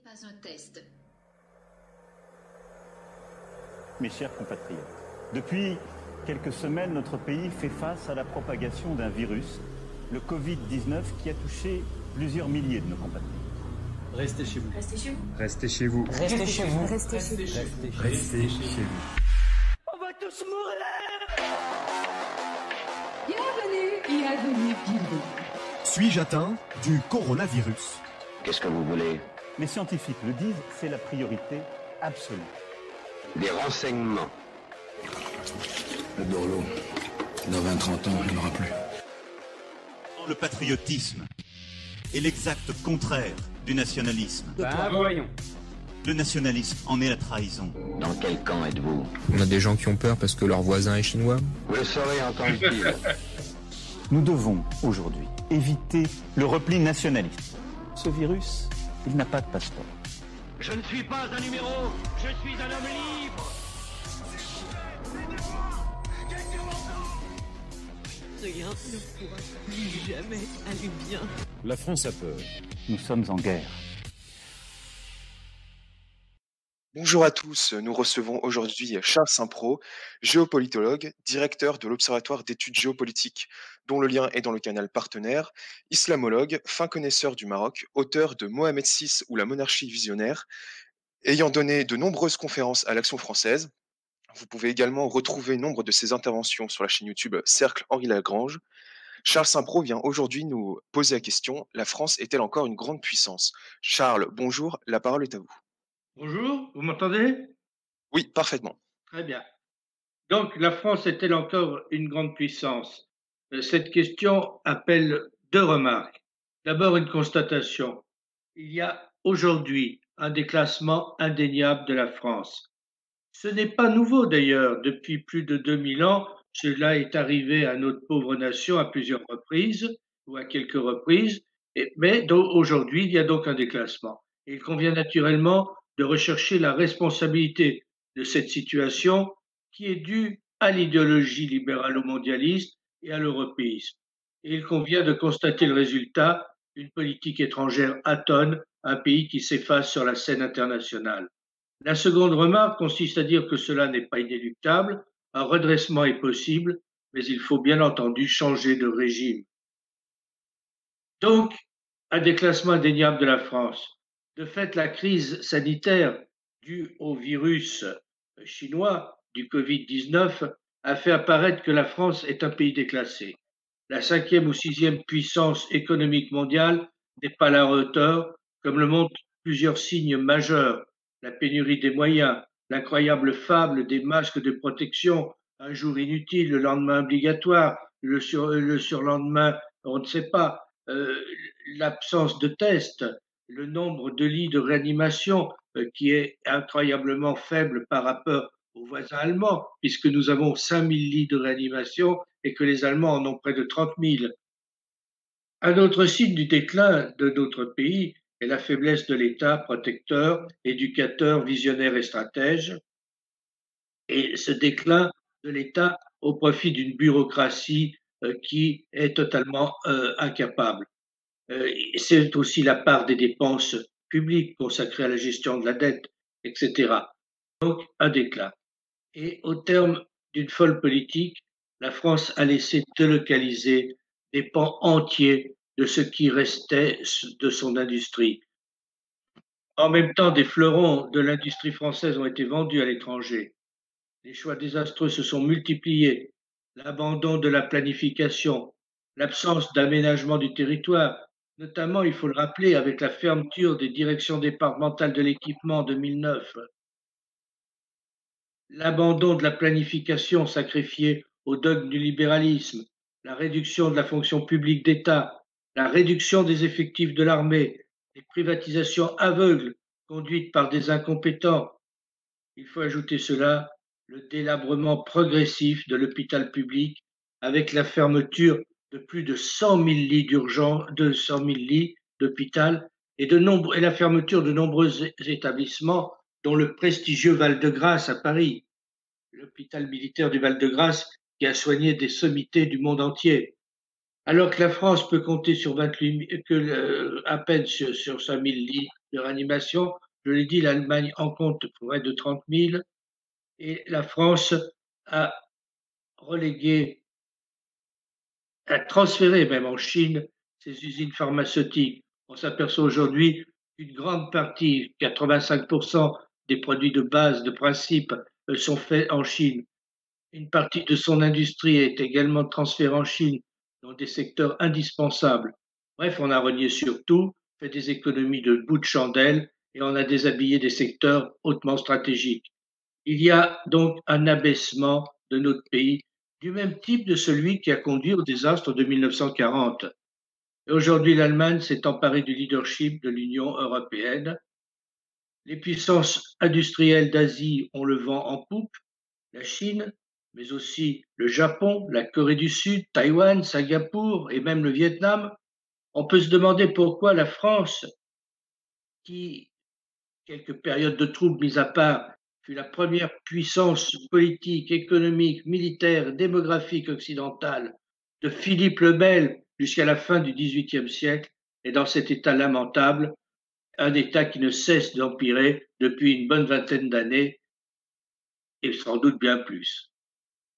Pas un test. Mes chers compatriotes, depuis quelques semaines, notre pays fait face à la propagation d'un virus, le Covid-19, qui a touché plusieurs milliers de nos compatriotes. Restez chez vous. Restez chez vous. Restez chez vous. Restez chez vous. Restez chez vous. Restez chez vous. On va tous mourir. Bienvenue. Suis-je atteint du coronavirus? Qu'est-ce que vous voulez? Les scientifiques le disent, c'est la priorité absolue. Des renseignements. Le Borloo, dans 20-30 ans, il n'y en aura plus. Le patriotisme est l'exact contraire du nationalisme. Voyons. Le nationalisme en est la trahison. Dans quel camp êtes-vous? On a des gens qui ont peur parce que leur voisin est chinois. Vous le saurez en temps utile. Nous devons aujourd'hui éviter le repli nationaliste. Ce virus, il n'a pas de passeport. Je ne suis pas un numéro, je suis un homme libre. Rien ne pourra plus jamais aller bien. La France a peur. Nous sommes en guerre. Bonjour à tous, nous recevons aujourd'hui Charles Saint-Pro, géopolitologue, directeur de l'Observatoire d'études géopolitiques, dont le lien est dans le canal partenaire, islamologue, fin connaisseur du Maroc, auteur de Mohamed VI ou la monarchie visionnaire, ayant donné de nombreuses conférences à l'Action française. Vous pouvez également retrouver nombre de ses interventions sur la chaîne YouTube Cercle Henri Lagrange. Charles Saint-Pro vient aujourd'hui nous poser la question: la France est-elle encore une grande puissance? Charles, bonjour, la parole est à vous. Bonjour, vous m'entendez? Oui, parfaitement. Très bien. Donc, la France est-elle encore une grande puissance? Cette question appelle deux remarques. D'abord, une constatation. Il y a aujourd'hui un déclassement indéniable de la France. Ce n'est pas nouveau d'ailleurs. Depuis plus de 2000 ans, cela est arrivé à notre pauvre nation à plusieurs reprises, ou à quelques reprises, mais aujourd'hui, il y a donc un déclassement. Et il convient naturellement de rechercher la responsabilité de cette situation qui est due à l'idéologie libéralo-mondialiste et à l'européisme. Et il convient de constater le résultat, une politique étrangère atone, un pays qui s'efface sur la scène internationale. La seconde remarque consiste à dire que cela n'est pas inéluctable, un redressement est possible, mais il faut bien entendu changer de régime. Donc, un déclassement indéniable de la France. De fait, la crise sanitaire due au virus chinois du Covid-19 a fait apparaître que la France est un pays déclassé. La 5e ou 6e puissance économique mondiale n'est pas à la hauteur, comme le montrent plusieurs signes majeurs: la pénurie des moyens, l'incroyable fable des masques de protection, un jour inutile, le lendemain obligatoire, le surlendemain, on ne sait pas, l'absence de tests, le nombre de lits de réanimation qui est incroyablement faible par rapport aux voisins allemands, puisque nous avons 5000 lits de réanimation et que les Allemands en ont près de 30 000. Un autre signe du déclin de notre pays est la faiblesse de l'État protecteur, éducateur, visionnaire et stratège, et ce déclin de l'État au profit d'une bureaucratie qui est totalement incapable. C'est aussi la part des dépenses publiques consacrées à la gestion de la dette, etc. Donc, un déclin. Et au terme d'une folle politique, la France a laissé délocaliser des pans entiers de ce qui restait de son industrie. En même temps, des fleurons de l'industrie française ont été vendus à l'étranger. Les choix désastreux se sont multipliés. L'abandon de la planification, l'absence d'aménagement du territoire, notamment, il faut le rappeler, avec la fermeture des directions départementales de l'équipement en 2009. L'abandon de la planification sacrifiée au dogme du libéralisme, la réduction de la fonction publique d'État, la réduction des effectifs de l'armée, les privatisations aveugles conduites par des incompétents. Il faut ajouter cela, le délabrement progressif de l'hôpital public avec la fermeture de plus de 100 000 lits d'urgence, de 100 000 lits d'hôpital et la fermeture de nombreux établissements, dont le prestigieux Val-de-Grâce à Paris, l'hôpital militaire du Val-de-Grâce qui a soigné des sommités du monde entier. Alors que la France peut compter sur 28, à peine sur 5 000 lits de réanimation. Je l'ai dit, l'Allemagne en compte près de 30 000 et la France a relégué, a transféré même en Chine ses usines pharmaceutiques. On s'aperçoit aujourd'hui qu'une grande partie, 85% des produits de base, de principe, sont faits en Chine. Une partie de son industrie est également transférée en Chine dans des secteurs indispensables. Bref, on a renié sur tout, fait des économies de bout de chandelle et on a déshabillé des secteurs hautement stratégiques. Il y a donc un abaissement de notre pays du même type de celui qui a conduit au désastre de 1940. Et aujourd'hui, l'Allemagne s'est emparée du leadership de l'Union européenne. Les puissances industrielles d'Asie ont le vent en poupe, la Chine, mais aussi le Japon, la Corée du Sud, Taïwan, Singapour et même le Vietnam. On peut se demander pourquoi la France, qui, quelques périodes de troubles mises à part, fut la première puissance politique, économique, militaire, démographique occidentale de Philippe le Bel jusqu'à la fin du XVIIIe siècle, est dans cet état lamentable, un état qui ne cesse d'empirer depuis une bonne vingtaine d'années et sans doute bien plus.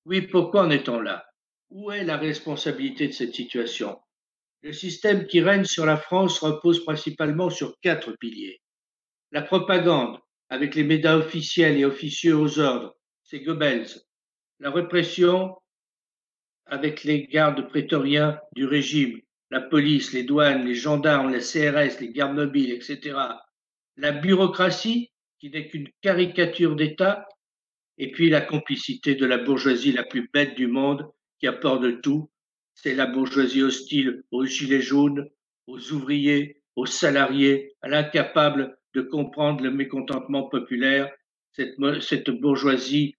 Oui, pourquoi en est-on là? Où est la responsabilité de cette situation? Le système qui règne sur la France repose principalement sur 4 piliers. La propagande, avec les médias officiels et officieux aux ordres, c'est Goebbels. La répression, avec les gardes prétoriens du régime, la police, les douanes, les gendarmes, les CRS, les gardes mobiles, etc. La bureaucratie, qui n'est qu'une caricature d'État, et puis la complicité de la bourgeoisie la plus bête du monde, qui a peur de tout. C'est la bourgeoisie hostile aux gilets jaunes, aux ouvriers, aux salariés, à l'incapable de comprendre le mécontentement populaire, cette bourgeoisie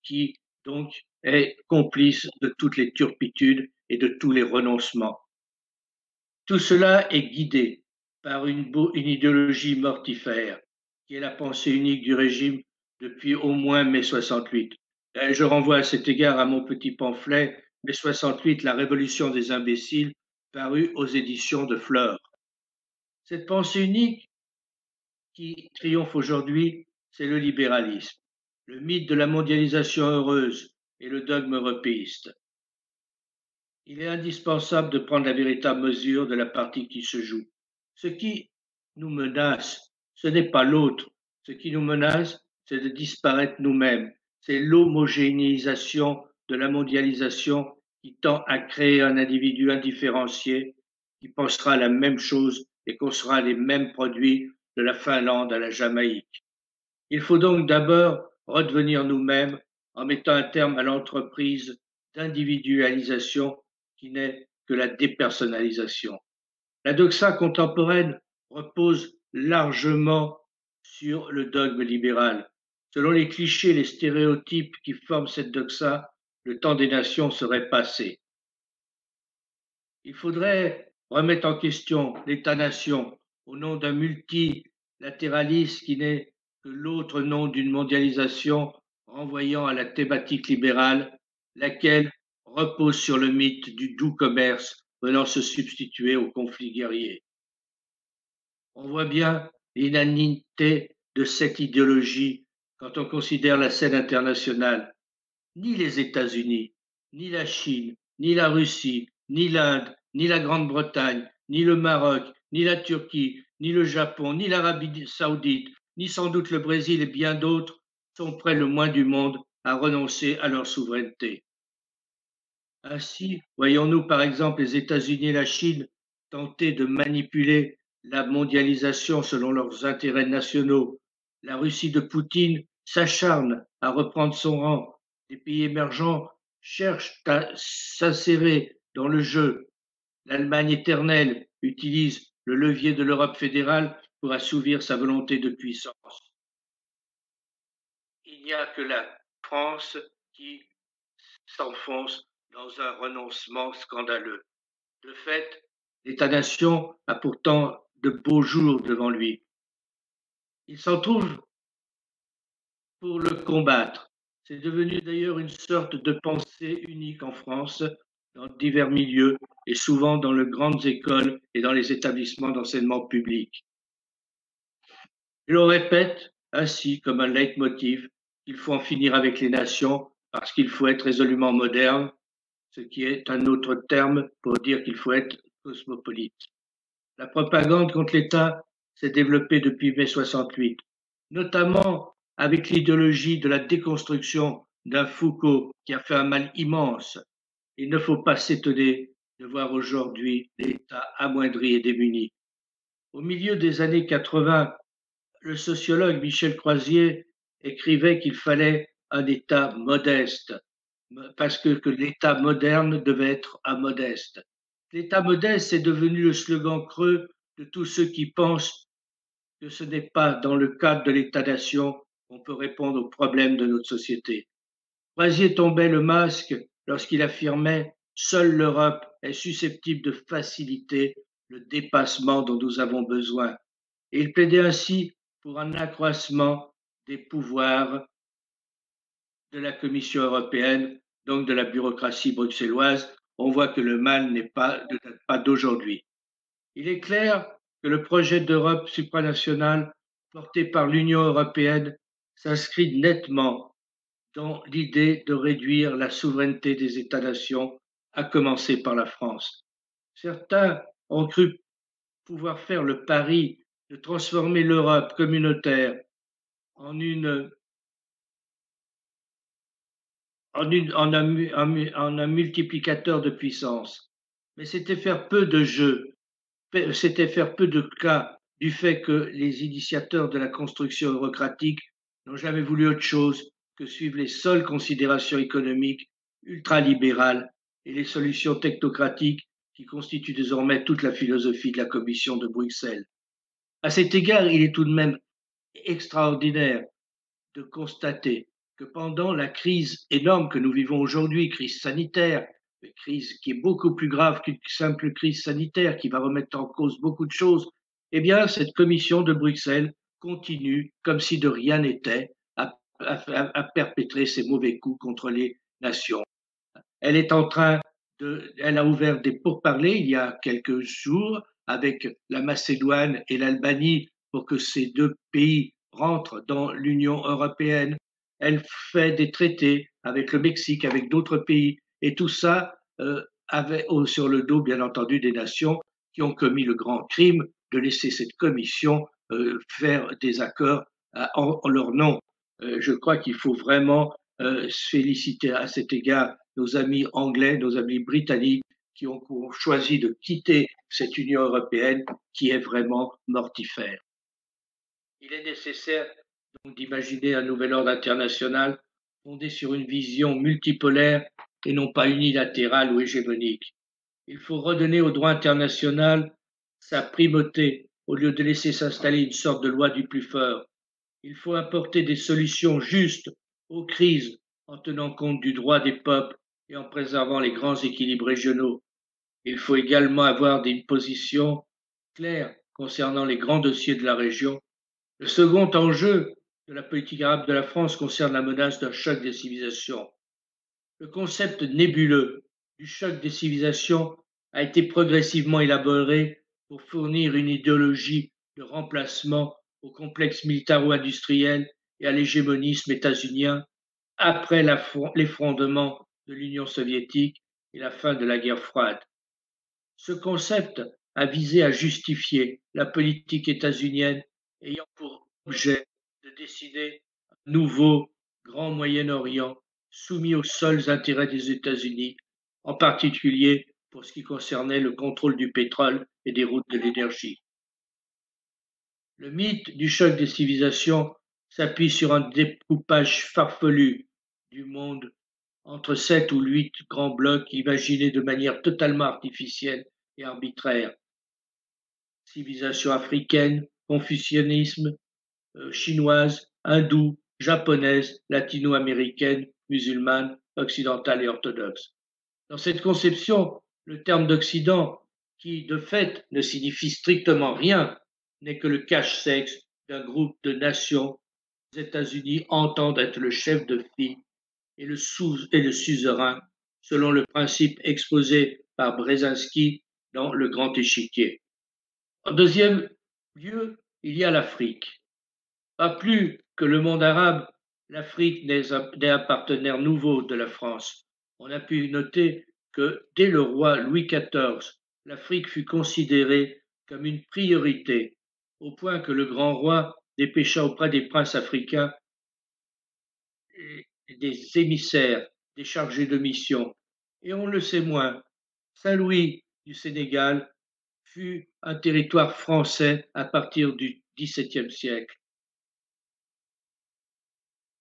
qui donc est complice de toutes les turpitudes et de tous les renoncements. Tout cela est guidé par une idéologie mortifère, qui est la pensée unique du régime depuis au moins mai 68. Je renvoie à cet égard à mon petit pamphlet Mai 68, la révolution des imbéciles, paru aux éditions de Fleur. Cette pensée unique qui triomphe aujourd'hui, c'est le libéralisme, le mythe de la mondialisation heureuse et le dogme européiste. Il est indispensable de prendre la véritable mesure de la partie qui se joue. Ce qui nous menace, ce n'est pas l'autre. Ce qui nous menace, c'est de disparaître nous-mêmes. C'est l'homogénéisation de la mondialisation qui tend à créer un individu indifférencié qui pensera la même chose et consommera les mêmes produits de la Finlande à la Jamaïque. Il faut donc d'abord redevenir nous-mêmes en mettant un terme à l'entreprise d'individualisation qui n'est que la dépersonnalisation. La doxa contemporaine repose largement sur le dogme libéral. Selon les clichés et les stéréotypes qui forment cette doxa, le temps des nations serait passé. Il faudrait remettre en question l'État-nation au nom d'un multilatéralisme qui n'est que l'autre nom d'une mondialisation renvoyant à la thématique libérale, laquelle repose sur le mythe du doux commerce venant se substituer au conflit guerrier. On voit bien l'inanité de cette idéologie quand on considère la scène internationale. Ni les États-Unis, ni la Chine, ni la Russie, ni l'Inde, ni la Grande-Bretagne, ni le Maroc, ni la Turquie, ni le Japon, ni l'Arabie saoudite, ni sans doute le Brésil et bien d'autres sont prêts le moins du monde à renoncer à leur souveraineté. Ainsi, voyons-nous par exemple les États-Unis et la Chine tenter de manipuler la mondialisation selon leurs intérêts nationaux. La Russie de Poutine s'acharne à reprendre son rang. Les pays émergents cherchent à s'insérer dans le jeu. L'Allemagne éternelle utilise le levier de l'Europe fédérale pour assouvir sa volonté de puissance. Il n'y a que la France qui s'enfonce dans un renoncement scandaleux. De fait, l'État-nation a pourtant de beaux jours devant lui. Il s'en trouve pour le combattre. C'est devenu d'ailleurs une sorte de pensée unique en France, dans divers milieux et souvent dans les grandes écoles et dans les établissements d'enseignement public. Et l'on répète ainsi comme un leitmotiv qu'il faut en finir avec les nations parce qu'il faut être résolument moderne, ce qui est un autre terme pour dire qu'il faut être cosmopolite. La propagande contre l'État s'est développée depuis mai 68, notamment avec l'idéologie de la déconstruction d'un Foucault qui a fait un mal immense. Il ne faut pas s'étonner de voir aujourd'hui l'État amoindri et démuni. Au milieu des années 80, le sociologue Michel Croisier écrivait qu'il fallait un État modeste, parce que l'État moderne devait être modeste. L'État modeste est devenu le slogan creux de tous ceux qui pensent que ce n'est pas dans le cadre de l'État-nation qu'on peut répondre aux problèmes de notre société. Croisier tombait le masque lorsqu'il affirmait « Seule l'Europe est susceptible de faciliter le dépassement dont nous avons besoin ». Et il plaidait ainsi pour un accroissement des pouvoirs de la Commission européenne, donc de la bureaucratie bruxelloise. On voit que le mal ne date pas d'aujourd'hui. Il est clair que le projet d'Europe supranationale porté par l'Union européenne s'inscrit nettement dans l'idée de réduire la souveraineté des États-nations, à commencer par la France. Certains ont cru pouvoir faire le pari de transformer l'Europe communautaire en un multiplicateur de puissance. Mais c'était faire peu de jeu, c'était faire peu de cas du fait que les initiateurs de la construction eurocratique n'ont jamais voulu autre chose que suivre les seules considérations économiques ultralibérales et les solutions technocratiques qui constituent désormais toute la philosophie de la Commission de Bruxelles. À cet égard, il est tout de même extraordinaire de constater que pendant la crise énorme que nous vivons aujourd'hui, crise sanitaire, une crise qui est beaucoup plus grave qu'une simple crise sanitaire, qui va remettre en cause beaucoup de choses, eh bien, cette commission de Bruxelles continue, comme si de rien n'était, à perpétrer ses mauvais coups contre les nations. Elle est en train elle a ouvert des pourparlers il y a quelques jours avec la Macédoine et l'Albanie pour que ces deux pays rentrent dans l'Union européenne. Elle fait des traités avec le Mexique, avec d'autres pays, et tout ça sur le dos, bien entendu, des nations qui ont commis le grand crime de laisser cette commission faire des accords en leur nom. Je crois qu'il faut vraiment se féliciter à cet égard nos amis anglais, nos amis britanniques qui ont choisi de quitter cette Union européenne qui est vraiment mortifère. Il est nécessaire donc d'imaginer un nouvel ordre international fondé sur une vision multipolaire et non pas unilatérale ou hégémonique. Il faut redonner au droit international sa primauté au lieu de laisser s'installer une sorte de loi du plus fort. Il faut apporter des solutions justes aux crises en tenant compte du droit des peuples et en préservant les grands équilibres régionaux. Il faut également avoir des positions claires concernant les grands dossiers de la région. Le second enjeu de la politique arabe de la France concerne la menace d'un choc des civilisations. Le concept nébuleux du choc des civilisations a été progressivement élaboré pour fournir une idéologie de remplacement au complexe militaro-industriel et à l'hégémonisme états-unien après l'effondrement de l'Union soviétique et la fin de la guerre froide. Ce concept a visé à justifier la politique états-unienne ayant pour objet de décider un nouveau Grand Moyen-Orient soumis aux seuls intérêts des États-Unis, en particulier pour ce qui concernait le contrôle du pétrole et des routes de l'énergie. Le mythe du choc des civilisations s'appuie sur un découpage farfelu du monde entre 7 ou 8 grands blocs imaginés de manière totalement artificielle et arbitraire. Civilisation africaine, confucianisme, chinoise, hindoue, japonaise, latino-américaine, musulmane, occidentale et orthodoxe. Dans cette conception, le terme d'Occident, qui de fait ne signifie strictement rien, n'est que le cache-sexe d'un groupe de nations. Les États-Unis entendent être le chef de file et le suzerain, selon le principe exposé par Brzezinski dans Le Grand Échiquier. En deuxième lieu, il y a l'Afrique. Pas plus que le monde arabe, l'Afrique n'est un partenaire nouveau de la France. On a pu noter que dès le roi Louis XIV, l'Afrique fut considérée comme une priorité, au point que le grand roi dépêcha auprès des princes africains des émissaires, des chargés de mission. Et on le sait moins, Saint-Louis du Sénégal fut un territoire français à partir du XVIIe siècle.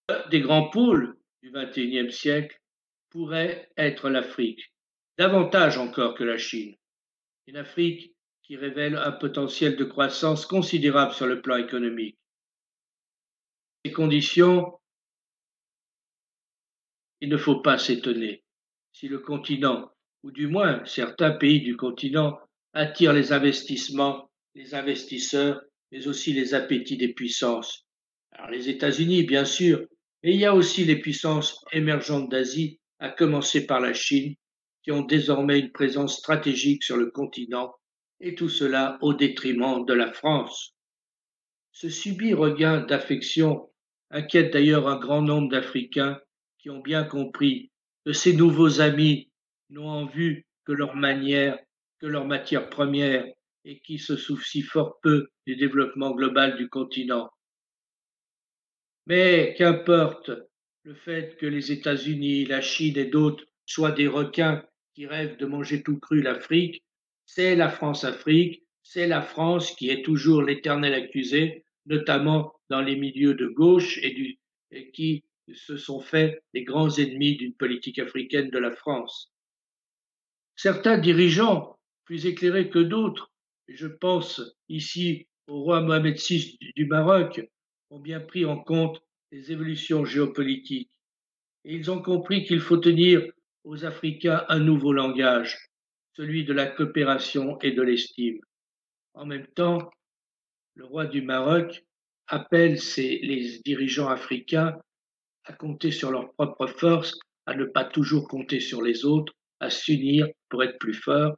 Un des grands pôles du XXIe siècle pourrait être l'Afrique, davantage encore que la Chine. Une Afrique qui révèle un potentiel de croissance considérable sur le plan économique. Ces conditions, il ne faut pas s'étonner si le continent, ou du moins certains pays du continent, attirent les investissements, les investisseurs, mais aussi les appétits des puissances. Alors les États-Unis, bien sûr, mais il y a aussi les puissances émergentes d'Asie, à commencer par la Chine, qui ont désormais une présence stratégique sur le continent, et tout cela au détriment de la France. Ce subit regain d'affection inquiète d'ailleurs un grand nombre d'Africains qui ont bien compris que ces nouveaux amis n'ont en vue que leur manière, que leurs matières premières et qui se soucient fort peu du développement global du continent. Mais qu'importe le fait que les États-Unis, la Chine et d'autres soient des requins qui rêvent de manger tout cru l'Afrique, c'est la France-Afrique, c'est la France qui est toujours l'éternel accusé, notamment dans les milieux de gauche et qui se sont faits les grands ennemis d'une politique africaine de la France. Certains dirigeants, plus éclairés que d'autres, je pense ici au roi Mohamed VI du Maroc, ont bien pris en compte les évolutions géopolitiques. Et ils ont compris qu'il faut tenir aux Africains un nouveau langage, celui de la coopération et de l'estime. En même temps, le roi du Maroc appelle les dirigeants africains à compter sur leurs propres forces, à ne pas toujours compter sur les autres, à s'unir pour être plus forts.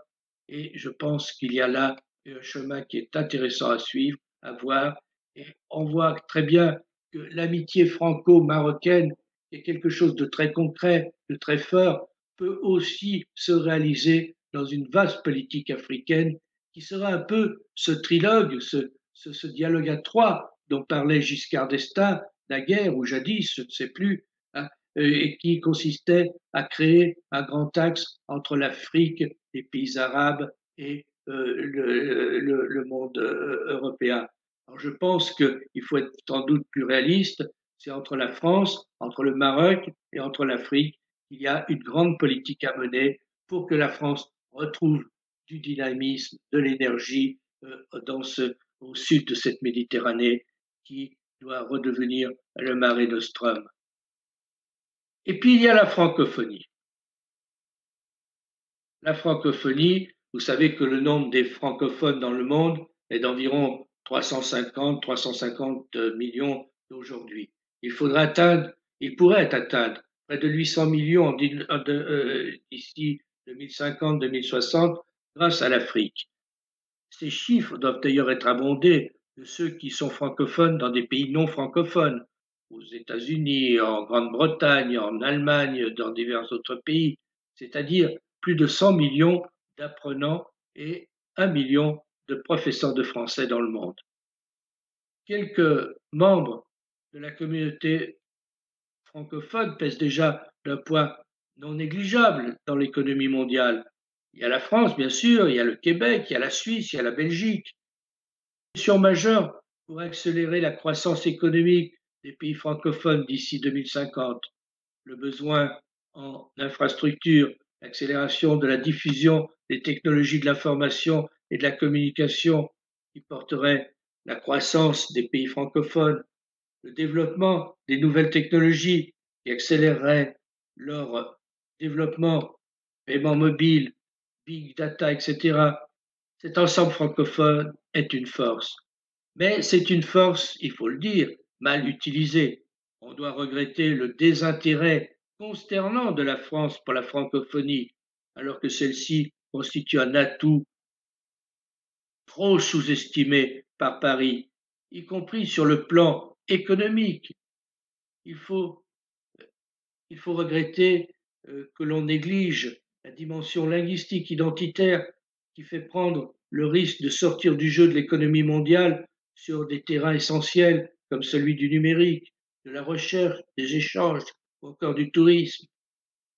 Et je pense qu'il y a là un chemin qui est intéressant à suivre, à voir. Et on voit très bien que l'amitié franco-marocaine est quelque chose de très concret, de très fort, peut aussi se réaliser dans une vaste politique africaine qui sera un peu ce trilogue, ce dialogue à trois dont parlait Giscard d'Estaing, naguère ou jadis, je ne sais plus, hein, et qui consistait à créer un grand axe entre l'Afrique, les pays arabes et le monde européen. Alors je pense qu'il faut être sans doute plus réaliste. C'est entre la France, entre le Maroc et entre l'Afrique qu'il y a une grande politique à mener pour que la France retrouve du dynamisme, de l'énergie au sud de cette Méditerranée qui doit redevenir le Mare Nostrum. Et puis il y a la francophonie. La francophonie, vous savez que le nombre des francophones dans le monde est d'environ 350 millions d'aujourd'hui. Il pourrait atteindre près de 800 millions d'ici 2050-2060 grâce à l'Afrique. Ces chiffres doivent d'ailleurs être abondés de ceux qui sont francophones dans des pays non francophones, aux États-Unis, en Grande-Bretagne, en Allemagne, dans divers autres pays, c'est-à-dire plus de 100 millions d'apprenants et 1 million de professeurs de français dans le monde. Quelques membres de la communauté francophone pèsent déjà d'un poids non négligeable dans l'économie mondiale. Il y a la France, bien sûr, il y a le Québec, il y a la Suisse, il y a la Belgique. Une mission majeure pour accélérer la croissance économique des pays francophones d'ici 2050. Le besoin en infrastructures, l'accélération de la diffusion des technologies de l'information et de la communication qui porterait la croissance des pays francophones, le développement des nouvelles technologies qui accélérerait leur développement, paiement mobile, big data, etc. Cet ensemble francophone est une force. Mais c'est une force, il faut le dire, mal utilisée. On doit regretter le désintérêt consternant de la France pour la francophonie, alors que celle-ci constitue un atout trop sous-estimé par Paris, y compris sur le plan économique. Il faut regretter que l'on néglige la dimension linguistique identitaire qui fait prendre le risque de sortir du jeu de l'économie mondiale sur des terrains essentiels comme celui du numérique, de la recherche, des échanges ou encore du tourisme.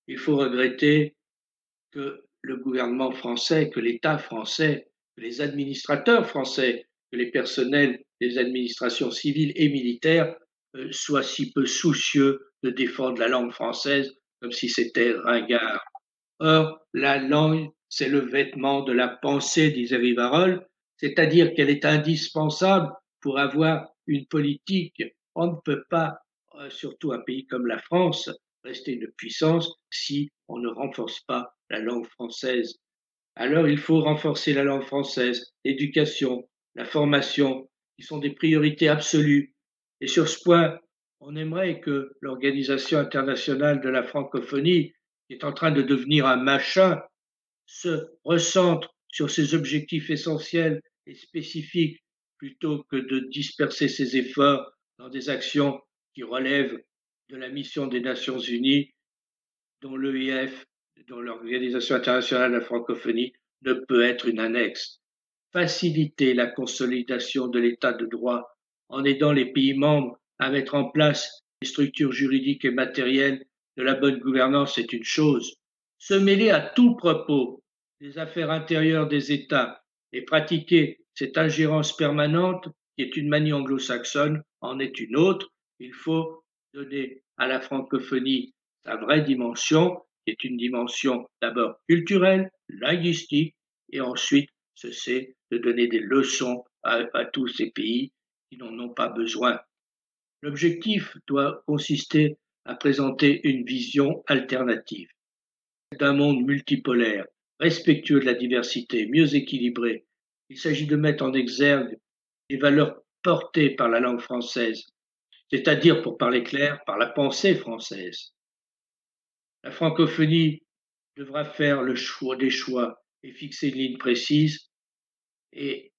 Il faut regretter que le gouvernement français, que l'État français, que les administrateurs français, que les personnels des administrations civiles et militaires soient si peu soucieux de défendre la langue française comme si c'était ringard. Or, la langue, c'est le vêtement de la pensée, disait Rivarol, c'est-à-dire qu'elle est indispensable pour avoir une politique. On ne peut pas, surtout un pays comme la France, rester une puissance si on ne renforce pas la langue française. Alors, il faut renforcer la langue française, l'éducation, la formation, qui sont des priorités absolues. Et sur ce point, on aimerait que l'Organisation internationale de la francophonie, qui est en train de devenir un machin, se recentre sur ses objectifs essentiels et spécifiques plutôt que de disperser ses efforts dans des actions qui relèvent de la mission des Nations Unies, dont l'EIF, dont l'Organisation internationale de la francophonie, ne peut être une annexe. Faciliter la consolidation de l'état de droit en aidant les pays membres à mettre en place les structures juridiques et matérielles de la bonne gouvernance est une chose. Se mêler à tout propos des affaires intérieures des États et pratiquer cette ingérence permanente, qui est une manie anglo-saxonne, en est une autre. Il faut donner à la francophonie sa vraie dimension, qui est une dimension d'abord culturelle, linguistique, et ensuite cesser de donner des leçons à tous ces pays qui n'en ont pas besoin. L'objectif doit consister à présenter une vision alternative d'un monde multipolaire, respectueux de la diversité, mieux équilibré. Il s'agit de mettre en exergue les valeurs portées par la langue française, c'est-à-dire, pour parler clair, par la pensée française. La francophonie devra faire le choix des choix et fixer une ligne précise, et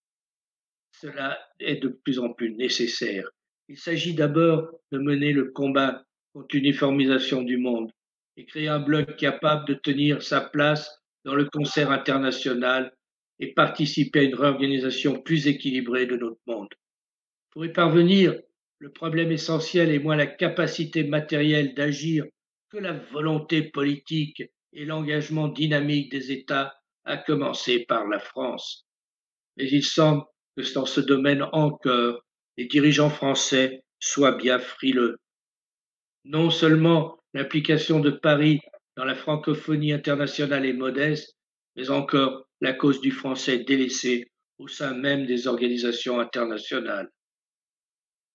cela est de plus en plus nécessaire. Il s'agit d'abord de mener le combat contre l'uniformisation du monde et créer un bloc capable de tenir sa place dans le concert international et participer à une réorganisation plus équilibrée de notre monde. Pour y parvenir, le problème essentiel est moins la capacité matérielle d'agir que la volonté politique et l'engagement dynamique des États, à commencer par la France. Mais il semble que dans ce domaine encore, les dirigeants français soient bien frileux. Non seulement l'implication de Paris dans la francophonie internationale est modeste, mais encore la cause du français délaissée au sein même des organisations internationales.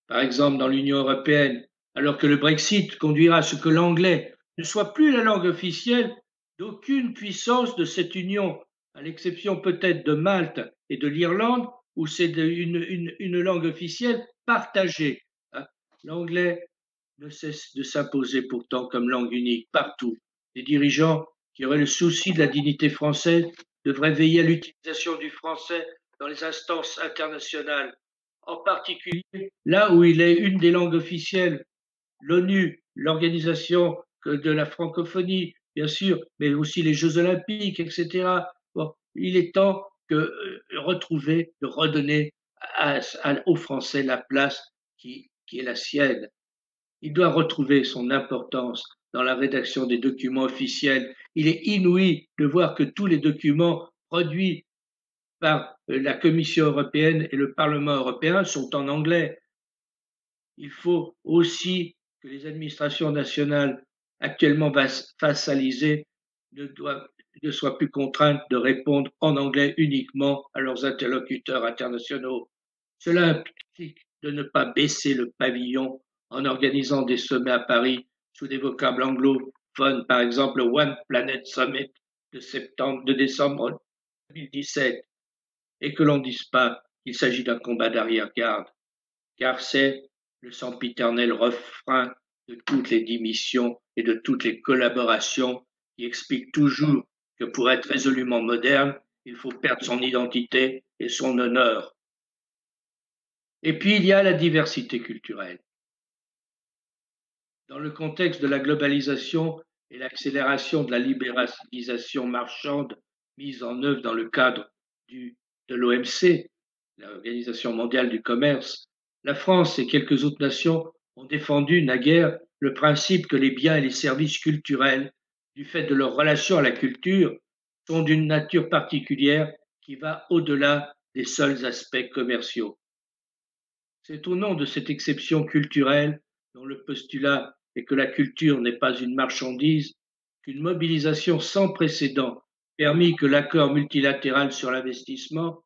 Par exemple, dans l'Union européenne, alors que le Brexit conduira à ce que l'anglais ne soit plus la langue officielle d'aucune puissance de cette union, à l'exception peut-être de Malte et de l'Irlande, où c'est une langue officielle partagée. L'anglais ne cesse de s'imposer pourtant comme langue unique partout. Les dirigeants qui auraient le souci de la dignité française devraient veiller à l'utilisation du français dans les instances internationales, en particulier là où il est une des langues officielles, l'ONU, l'organisation de la francophonie, bien sûr, mais aussi les Jeux olympiques, etc. Bon, il est temps de redonner aux Français la place qui est la sienne. Il doit retrouver son importance dans la rédaction des documents officiels. Il est inouï de voir que tous les documents produits par la Commission européenne et le Parlement européen sont en anglais. Il faut aussi que les administrations nationales actuellement vassalisées ne soient plus contraintes de répondre en anglais uniquement à leurs interlocuteurs internationaux. Cela implique de ne pas baisser le pavillon en organisant des sommets à Paris sous des vocables anglophones, par exemple le One Planet Summit de décembre 2017, et que l'on ne dise pas qu'il s'agit d'un combat d'arrière-garde, car c'est le sempiternel refrain de toutes les démissions et de toutes les collaborations qui explique toujours que pour être résolument moderne, il faut perdre son identité et son honneur. Et puis il y a la diversité culturelle. Dans le contexte de la globalisation et l'accélération de la libéralisation marchande mise en œuvre dans le cadre de l'OMC, l'Organisation mondiale du commerce, la France et quelques autres nations ont défendu naguère le principe que les biens et les services culturels, du fait de leur relation à la culture, sont d'une nature particulière qui va au-delà des seuls aspects commerciaux. C'est au nom de cette exception culturelle, dont le postulat est que la culture n'est pas une marchandise, qu'une mobilisation sans précédent permit que l'accord multilatéral sur l'investissement,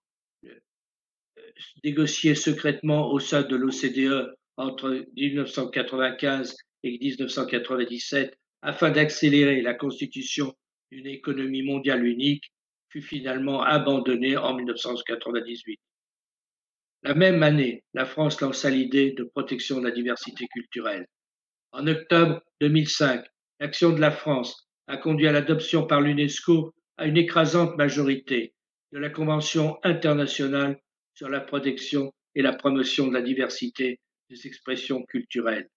négocié secrètement au sein de l'OCDE entre 1995 et 1997 afin d'accélérer la constitution d'une économie mondiale unique, fut finalement abandonné en 1998. La même année, la France lança l'idée de protection de la diversité culturelle. En octobre 2005, l'action de la France a conduit à l'adoption par l'UNESCO à une écrasante majorité de la Convention internationale sur la protection et la promotion de la diversité des expressions culturelles.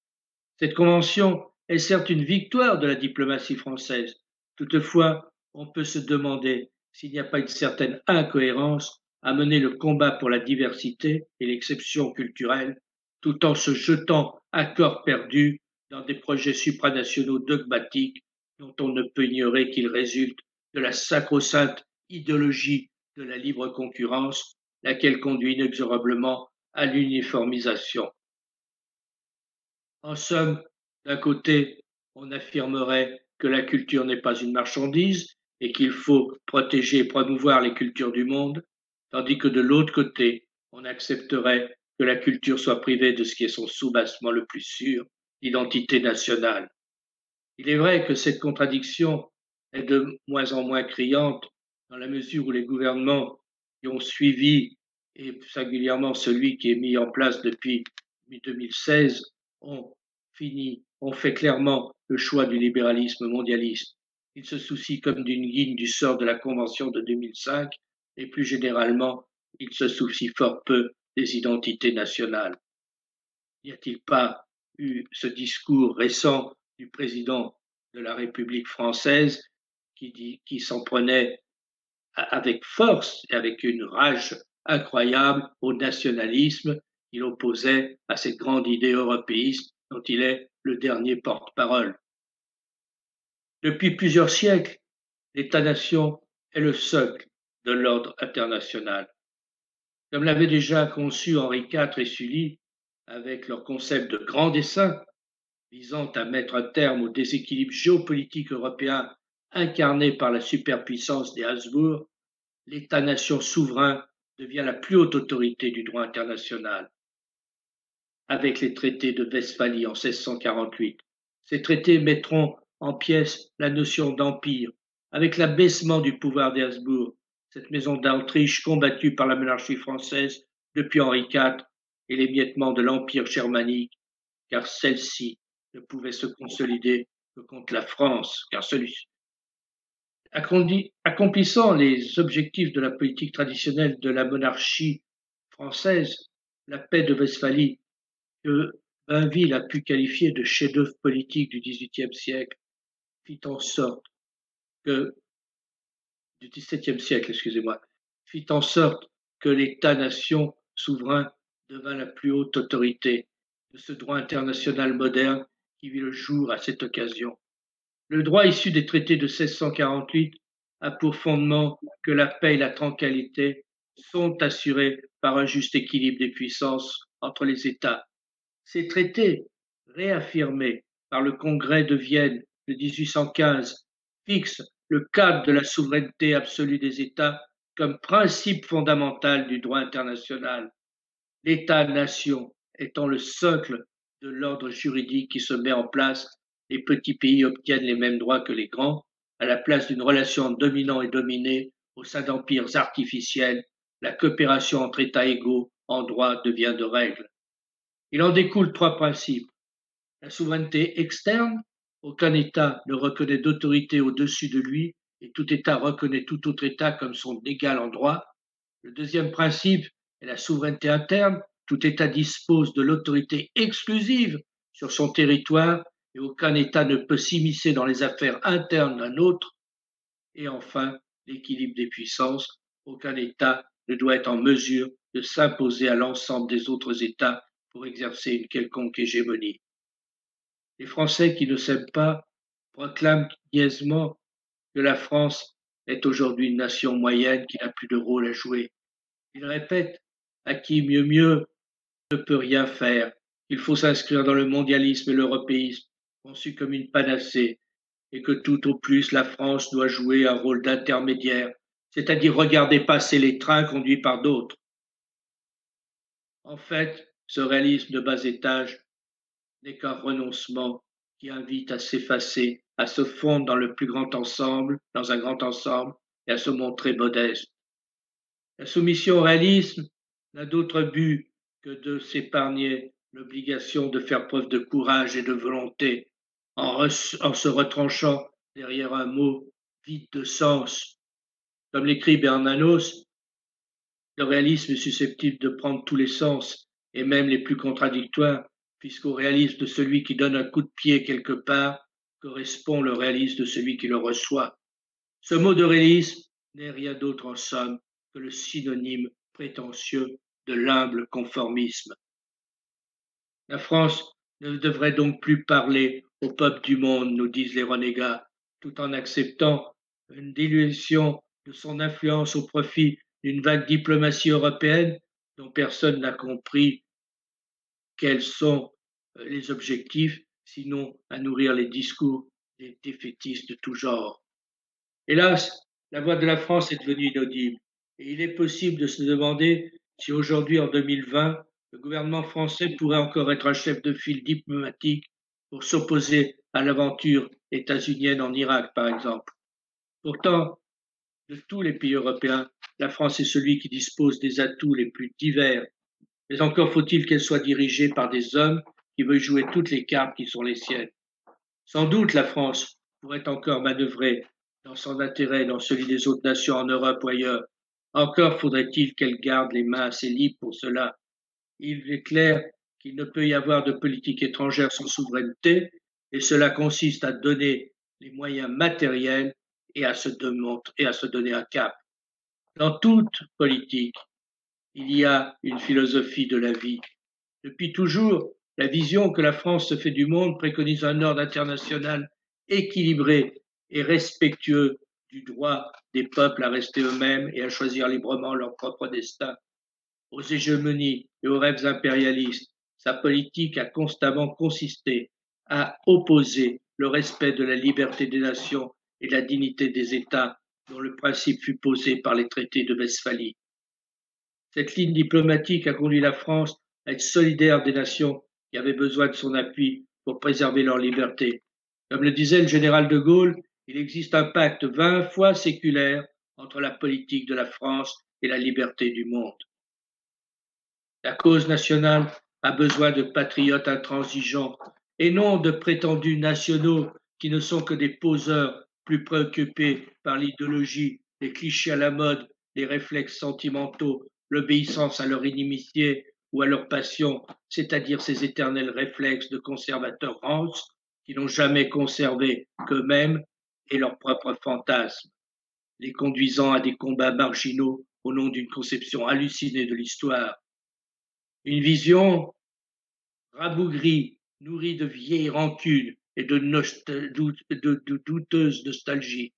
Cette convention est certes une victoire de la diplomatie française. Toutefois, on peut se demander s'il n'y a pas une certaine incohérence à mener le combat pour la diversité et l'exception culturelle tout en se jetant à corps perdu dans des projets supranationaux dogmatiques dont on ne peut ignorer qu'ils résultent de la sacro-sainte idéologie de la libre concurrence, laquelle conduit inexorablement à l'uniformisation. En somme, d'un côté, on affirmerait que la culture n'est pas une marchandise et qu'il faut protéger et promouvoir les cultures du monde, tandis que de l'autre côté, on accepterait que la culture soit privée de ce qui est son soubassement le plus sûr, l'identité nationale. Il est vrai que cette contradiction est de moins en moins criante dans la mesure où les gouvernements qui ont suivi, et singulièrement celui qui est mis en place depuis 2016, ont fait clairement le choix du libéralisme mondialiste. Ils se soucient comme d'une guine du sort de la Convention de 2005 et plus généralement, ils se soucient fort peu des identités nationales. N'y a-t-il pas eu ce discours récent du président de la République française qui s'en prenait avec force et avec une rage incroyable au nationalisme qu'il opposait à cette grande idée européiste dont il est le dernier porte-parole. Depuis plusieurs siècles, l'État-nation est le socle de l'ordre international. Comme l'avaient déjà conçu Henri IV et Sully, avec leur concept de grand dessein, visant à mettre un terme au déséquilibre géopolitique européen incarné par la superpuissance des Habsbourg, l'État-nation souverain devient la plus haute autorité du droit international. Avec les traités de Westphalie en 1648, ces traités mettront en pièces la notion d'empire, avec l'abaissement du pouvoir des Habsbourg, cette maison d'Autriche combattue par la monarchie française depuis Henri IV et l'émiettement de l'empire germanique, car celle-ci ne pouvait se consolider que contre la France, car celui-ci, accomplissant les objectifs de la politique traditionnelle de la monarchie française, la paix de Westphalie, que Bainville a pu qualifier de chef-d'œuvre politique du XVIIIe siècle, fit en sorte que du XVIIe siècle, fit en sorte que l'État-nation souverain devint la plus haute autorité de ce droit international moderne qui vit le jour à cette occasion. Le droit issu des traités de 1648 a pour fondement que la paix et la tranquillité sont assurées par un juste équilibre des puissances entre les États. Ces traités, réaffirmés par le Congrès de Vienne de 1815, fixent le cadre de la souveraineté absolue des États comme principe fondamental du droit international. L'État-nation étant le socle de l'ordre juridique qui se met en place, les petits pays obtiennent les mêmes droits que les grands, à la place d'une relation entre dominant et dominé au sein d'empires artificiels, la coopération entre États égaux en droit devient de règle. Il en découle trois principes. La souveraineté externe, aucun État ne reconnaît d'autorité au-dessus de lui et tout État reconnaît tout autre État comme son égal en droit. Le deuxième principe est la souveraineté interne, tout État dispose de l'autorité exclusive sur son territoire et aucun État ne peut s'immiscer dans les affaires internes d'un autre. Et enfin, l'équilibre des puissances. Aucun État ne doit être en mesure de s'imposer à l'ensemble des autres États pour exercer une quelconque hégémonie. Les Français qui ne s'aiment pas proclament niaisement que la France est aujourd'hui une nation moyenne qui n'a plus de rôle à jouer. Ils répètent à qui mieux ne peut rien faire, qu'il faut s'inscrire dans le mondialisme et l'européisme, conçus comme une panacée, et que tout au plus la France doit jouer un rôle d'intermédiaire, c'est-à-dire regarder passer les trains conduits par d'autres. En fait, ce réalisme de bas étage n'est qu'un renoncement qui invite à s'effacer, à se fondre dans le plus grand ensemble, dans un grand ensemble, et à se montrer modeste. La soumission au réalisme n'a d'autre but que de s'épargner l'obligation de faire preuve de courage et de volonté en se retranchant derrière un mot vide de sens. Comme l'écrit Bernanos, le réalisme est susceptible de prendre tous les sens, et même les plus contradictoires, puisqu'au réalisme de celui qui donne un coup de pied quelque part correspond le réalisme de celui qui le reçoit. Ce mot de réalisme n'est rien d'autre en somme que le synonyme prétentieux de l'humble conformisme. La France ne devrait donc plus parler au peuple du monde, nous disent les renégats, tout en acceptant une dilution de son influence au profit d'une vague diplomatie européenne dont personne n'a compris quels sont les objectifs, sinon à nourrir les discours des défaitistes de tout genre. Hélas, la voix de la France est devenue inaudible, et il est possible de se demander si aujourd'hui, en 2020, le gouvernement français pourrait encore être un chef de file diplomatique pour s'opposer à l'aventure états-unienne en Irak, par exemple. Pourtant, de tous les pays européens, la France est celui qui dispose des atouts les plus divers, mais encore faut-il qu'elle soit dirigée par des hommes qui veulent jouer toutes les cartes qui sont les siennes. Sans doute la France pourrait encore manœuvrer dans son intérêt, dans celui des autres nations en Europe ou ailleurs. Encore faudrait-il qu'elle garde les mains assez libres pour cela. Il est clair qu'il ne peut y avoir de politique étrangère sans souveraineté, et cela consiste à donner les moyens matériels et à se donner un cap. Dans toute politique, il y a une philosophie de la vie. Depuis toujours, la vision que la France se fait du monde préconise un ordre international équilibré et respectueux du droit des peuples à rester eux-mêmes et à choisir librement leur propre destin. Aux hégémonies et aux rêves impérialistes, sa politique a constamment consisté à opposer le respect de la liberté des nations et de la dignité des États dont le principe fut posé par les traités de Westphalie. Cette ligne diplomatique a conduit la France à être solidaire des nations qui avaient besoin de son appui pour préserver leur liberté. Comme le disait le général de Gaulle, il existe un pacte 20 fois séculaire entre la politique de la France et la liberté du monde. La cause nationale a besoin de patriotes intransigeants et non de prétendus nationaux qui ne sont que des poseurs plus préoccupés par l'idéologie, les clichés à la mode, les réflexes sentimentaux, l'obéissance à leur inimitié ou à leur passion, c'est-à-dire ces éternels réflexes de conservateurs rances qui n'ont jamais conservé qu'eux-mêmes et leurs propres fantasmes, les conduisant à des combats marginaux au nom d'une conception hallucinée de l'histoire. Une vision rabougrie, nourrie de vieilles rancunes et de douteuse nostalgie.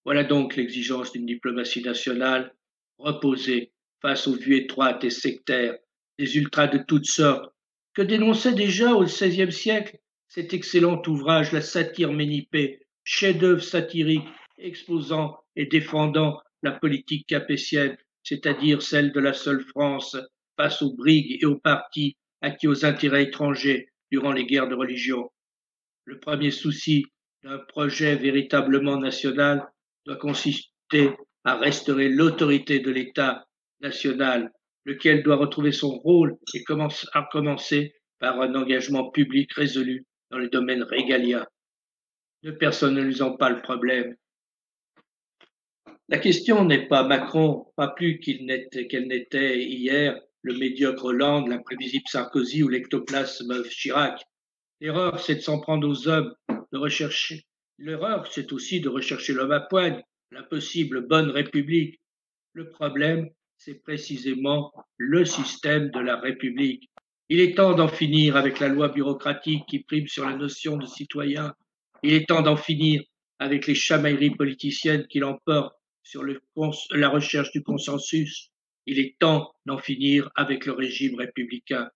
Voilà donc l'exigence d'une diplomatie nationale reposée face aux vues étroites et sectaires des ultras de toutes sortes, que dénonçait déjà au XVIe siècle cet excellent ouvrage, La satire ménippée, chef-d'œuvre satirique exposant et défendant la politique capétienne, c'est-à-dire celle de la seule France face aux brigues et aux partis acquis aux intérêts étrangers durant les guerres de religion. Le premier souci d'un projet véritablement national doit consister à restaurer l'autorité de l'État national, lequel doit retrouver son rôle et commencer par un engagement public résolu dans les domaines régaliens. Ne personnalisons pas le problème. La question n'est pas Macron, pas plus qu'elle n'était hier le médiocre Hollande, l'imprévisible Sarkozy ou l'ectoplasme Chirac. L'erreur, c'est de s'en prendre aux hommes, de rechercher. L'erreur, c'est aussi de rechercher l'homme à poigne, l'impossible bonne République. Le problème, c'est précisément le système de la République. Il est temps d'en finir avec la loi bureaucratique qui prime sur la notion de citoyen. Il est temps d'en finir avec les chamailleries politiciennes qui l'emportent sur la recherche du consensus. Il est temps d'en finir avec le régime républicain.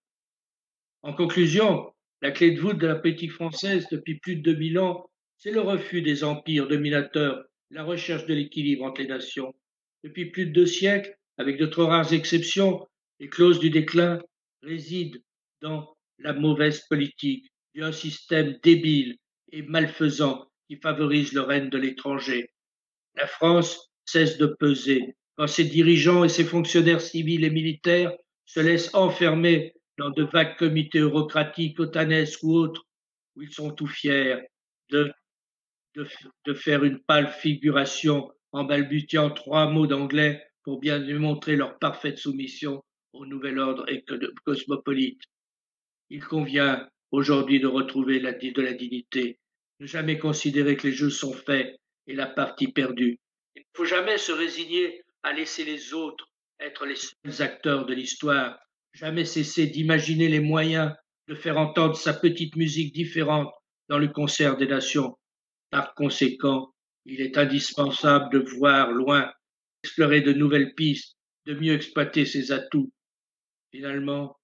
En conclusion, la clé de voûte de la politique française depuis plus de 2000 ans, c'est le refus des empires dominateurs, la recherche de l'équilibre entre les nations. Depuis plus de 2 siècles, avec de trop rares exceptions, les clauses du déclin résident dans la mauvaise politique d'un système débile et malfaisant qui favorise le règne de l'étranger. La France cesse de peser quand ses dirigeants et ses fonctionnaires civils et militaires se laissent enfermer dans de vagues comités eurocratiques, otanesques ou autres, où ils sont tout fiers de, de faire une pâle figuration en balbutiant 3 mots d'anglais pour bien démontrer leur parfaite soumission au nouvel ordre cosmopolite. Il convient aujourd'hui de retrouver de la dignité, ne jamais considérer que les jeux sont faits et la partie perdue. Il ne faut jamais se résigner à laisser les autres être les seuls acteurs de l'histoire, jamais cesser d'imaginer les moyens de faire entendre sa petite musique différente dans le concert des nations. Par conséquent, il est indispensable de voir loin, d'explorer de nouvelles pistes, de mieux exploiter ses atouts. Finalement,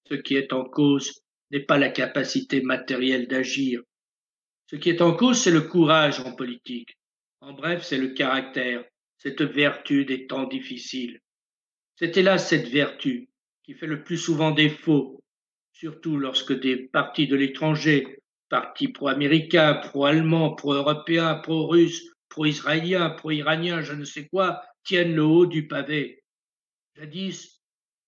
ce qui est en cause n'est pas la capacité matérielle d'agir. Ce qui est en cause, c'est le courage en politique. En bref, c'est le caractère, cette vertu des temps difficiles. C'est hélas cette vertu qui fait le plus souvent défaut, surtout lorsque des partis de l'étranger, partis pro-américains, pro-allemands, pro-européens, pro-russes, pro-israéliens, pro-iraniens, je ne sais quoi, tiennent le haut du pavé. Jadis,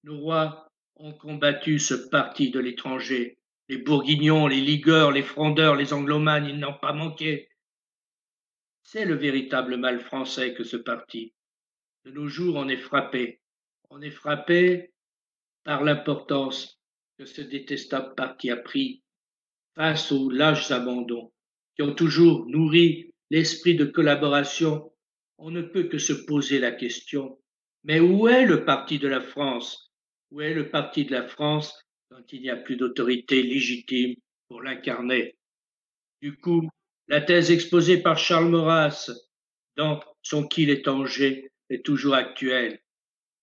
nos rois ont combattu ce parti de l'étranger. Les bourguignons, les ligueurs, les frondeurs, les anglomanes, ils n'ont pas manqué. C'est le véritable mal français que ce parti. De nos jours, on est frappé. On est frappé par l'importance que ce détestable parti a pris face aux lâches abandons qui ont toujours nourri l'esprit de collaboration. On ne peut que se poser la question, mais où est le parti de la France? Où est le parti de la France quand il n'y a plus d'autorité légitime pour l'incarner? Du coup, la thèse exposée par Charles Maurras dans son Qu'il est Angers est toujours actuelle.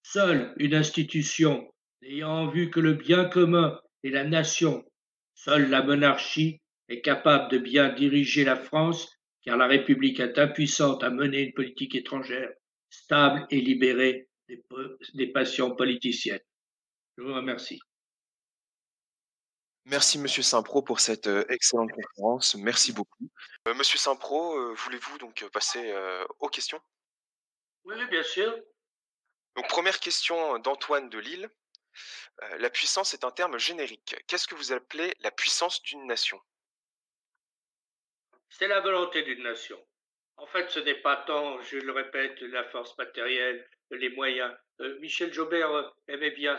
Seule une institution n'ayant en vue que le bien commun et la nation, seule la monarchie est capable de bien diriger la France, car la République est impuissante à mener une politique étrangère stable et libérée des passions politiciennes. Je vous remercie. Merci Monsieur Saint-Pro pour cette excellente conférence. Merci beaucoup. Monsieur Saint-Pro, voulez-vous donc passer aux questions? Oui, bien sûr. Donc première question d'Antoine de Lille. La puissance est un terme générique. Qu'est-ce que vous appelez la puissance d'une nation? C'est la volonté d'une nation. En fait, ce n'est pas tant, je le répète, la force matérielle, les moyens. Michel Joubert aimait bien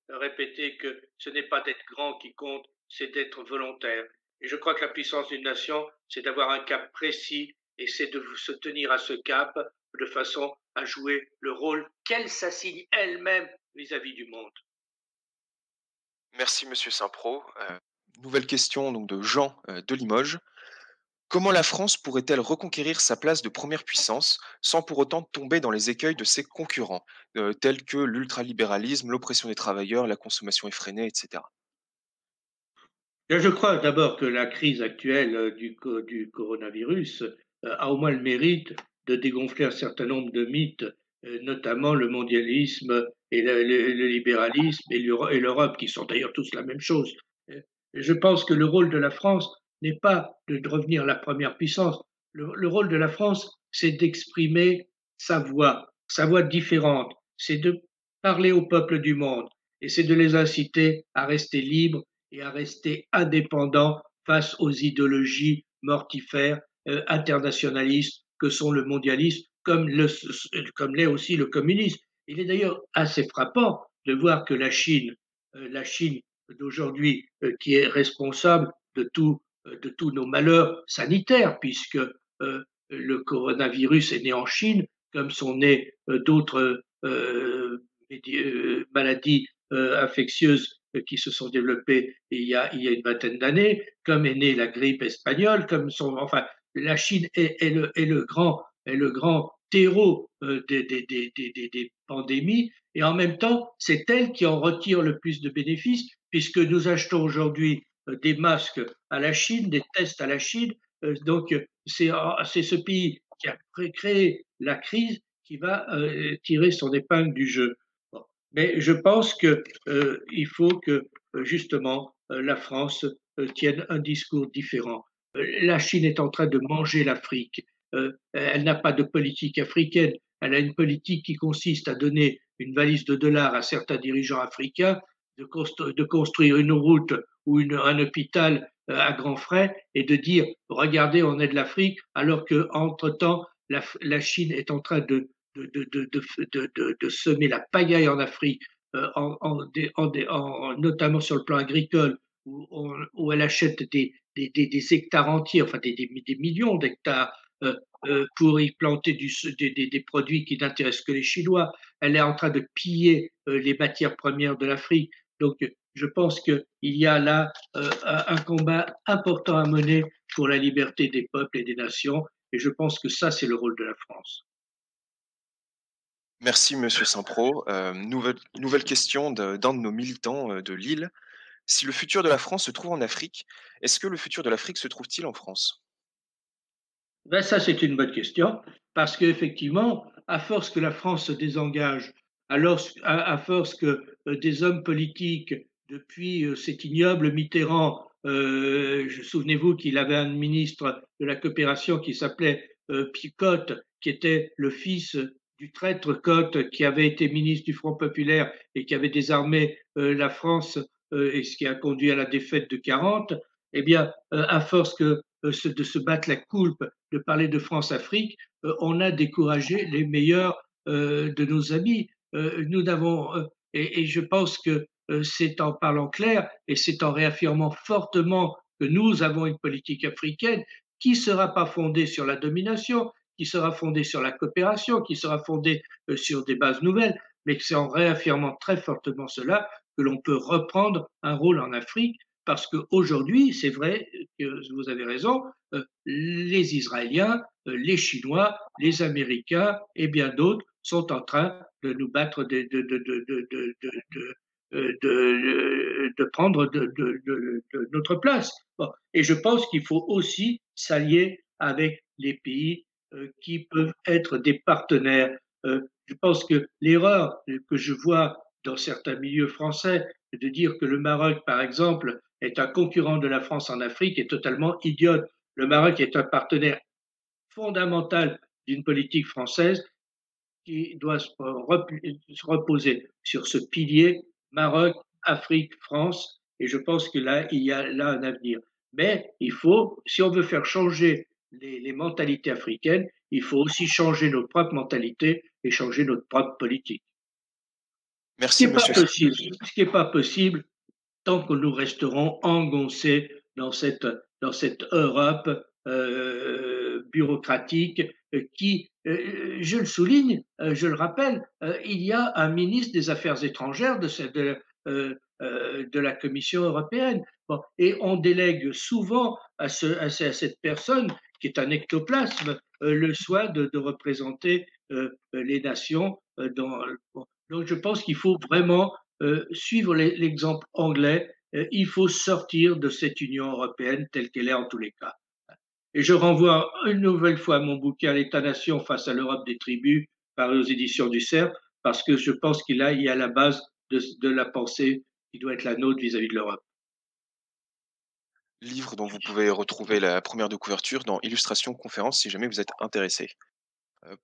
répéter que ce n'est pas d'être grand qui compte, c'est d'être volontaire. Et je crois que la puissance d'une nation, c'est d'avoir un cap précis et c'est de se tenir à ce cap de façon à jouer le rôle qu'elle s'assigne elle-même vis-à-vis du monde. Merci Monsieur Saint-Pro. Nouvelle question donc de Jean de Limoges. Comment la France pourrait-elle reconquérir sa place de première puissance sans pour autant tomber dans les écueils de ses concurrents, tels que l'ultralibéralisme, l'oppression des travailleurs, la consommation effrénée, etc. Je crois d'abord que la crise actuelle du coronavirus a au moins le mérite de dégonfler un certain nombre de mythes, notamment le mondialisme et le libéralisme et l'Europe, qui sont d'ailleurs tous la même chose. Je pense que le rôle de la France n'est pas de revenir la première puissance. Le rôle de la France, c'est d'exprimer sa voix différente, c'est de parler au peuple du monde et c'est de les inciter à rester libres et à rester indépendants face aux idéologies mortifères, internationalistes que sont le mondialisme, comme l'est aussi le communisme. Il est d'ailleurs assez frappant de voir que la Chine d'aujourd'hui, qui est responsable de tous nos malheurs sanitaires, puisque le coronavirus est né en Chine, comme sont nées d'autres maladies infectieuses qui se sont développées il y a une vingtaine d'années, comme est née la grippe espagnole, enfin, la Chine est le grand terreau des pandémies, et en même temps, c'est elle qui en retire le plus de bénéfices, puisque nous achetons aujourd'hui des masques à la Chine, des tests à la Chine. Donc, c'est ce pays qui a créé la crise qui va tirer son épingle du jeu. Bon. Mais je pense qu'il faut que, justement, la France tienne un discours différent. La Chine est en train de manger l'Afrique. Elle n'a pas de politique africaine. Elle a une politique qui consiste à donner une valise de dollars à certains dirigeants africains, de construire une route ou un hôpital à grands frais et de dire regardez, on est de l'Afrique, alors qu'entre-temps, la Chine est en train de semer la pagaille en Afrique, notamment sur le plan agricole, où elle achète des hectares entiers, enfin des millions d'hectares, pour y planter des produits qui n'intéressent que les Chinois. Elle est en train de piller les matières premières de l'Afrique. Donc, je pense qu'il y a là un combat important à mener pour la liberté des peuples et des nations. Et je pense que ça, c'est le rôle de la France. Merci, Monsieur Saint-Pro. Nouvelle question d'un de nos militants de Lille. Si le futur de la France se trouve en Afrique, est-ce que le futur de l'Afrique se trouve-t-il en France? Ben ça, c'est une bonne question, parce qu'effectivement, à force que la France se désengage, à force que des hommes politiques, depuis cet ignoble Mitterrand, souvenez-vous qu'il avait un ministre de la coopération qui s'appelait Cotte, qui était le fils du traître Cotte, qui avait été ministre du Front populaire et qui avait désarmé la France, et ce qui a conduit à la défaite de 40, eh bien, à force de se battre la coulpe, de parler de France-Afrique, on a découragé les meilleurs de nos amis. Nous n'avons, et je pense que c'est en parlant clair et c'est en réaffirmant fortement que nous avons une politique africaine qui ne sera pas fondée sur la domination, qui sera fondée sur la coopération, qui sera fondée sur des bases nouvelles, mais que c'est en réaffirmant très fortement cela que l'on peut reprendre un rôle en Afrique, parce qu'aujourd'hui, c'est vrai que vous avez raison, les Israéliens, les Chinois, les Américains et bien d'autres sont en train de nous battre, de prendre de notre place. Bon. Et je pense qu'il faut aussi s'allier avec les pays qui peuvent être des partenaires. Je pense que l'erreur que je vois dans certains milieux français de dire que le Maroc, par exemple, est un concurrent de la France en Afrique est totalement idiote. Le Maroc est un partenaire fondamental d'une politique française qui doit se reposer sur ce pilier Maroc, Afrique, France, et je pense que là, il y a là un avenir. Mais il faut, si on veut faire changer les mentalités africaines, il faut aussi changer notre propre mentalité et changer notre propre politique. Merci, monsieur. Ce qui n'est pas possible tant que nous resterons engoncés dans cette Europe bureaucratique qui, je le souligne, je le rappelle, il y a un ministre des Affaires étrangères de la Commission européenne. Bon, et on délègue souvent à cette personne, qui est un ectoplasme, le soin de représenter les nations. Donc je pense qu'il faut vraiment suivre l'exemple anglais. Il faut sortir de cette Union européenne telle qu'elle est en tous les cas. Et je renvoie une nouvelle fois mon bouquin L'État-nation face à l'Europe des tribus, paru aux éditions du Cerf, parce que je pense qu'il y a la base de la pensée qui doit être la nôtre vis-à-vis de l'Europe. Livre dont vous pouvez retrouver la première de couverture dans Illustration Conférence si jamais vous êtes intéressé.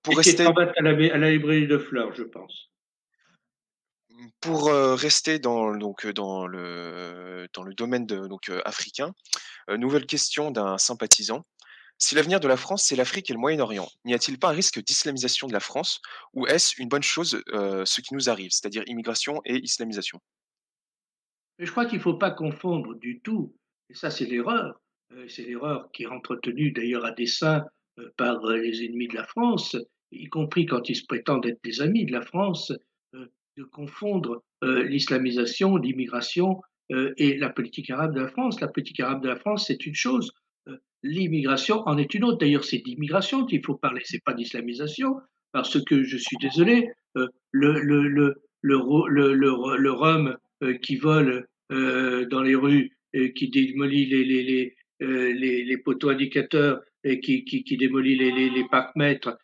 Pour rester à la librairie de Fleurs, je pense. Pour rester dans le domaine africain, nouvelle question d'un sympathisant. Si l'avenir de la France, c'est l'Afrique et le Moyen-Orient, n'y a-t-il pas un risque d'islamisation de la France ou est-ce une bonne chose ce qui nous arrive, c'est-à-dire immigration et islamisation? Mais je crois qu'il ne faut pas confondre du tout Et ça, c'est l'erreur. C'est l'erreur qui est entretenue d'ailleurs à dessein par les ennemis de la France, y compris quand ils se prétendent être des amis de la France, de confondre l'islamisation, l'immigration et la politique arabe de la France. La politique arabe de la France, c'est une chose. L'immigration en est une autre. D'ailleurs, c'est d'immigration qu'il faut parler, c'est pas d'islamisation, parce que je suis désolé, le rhum qui vole dans les rues, qui démolit les poteaux indicateurs et qui démolit les parcs-mètres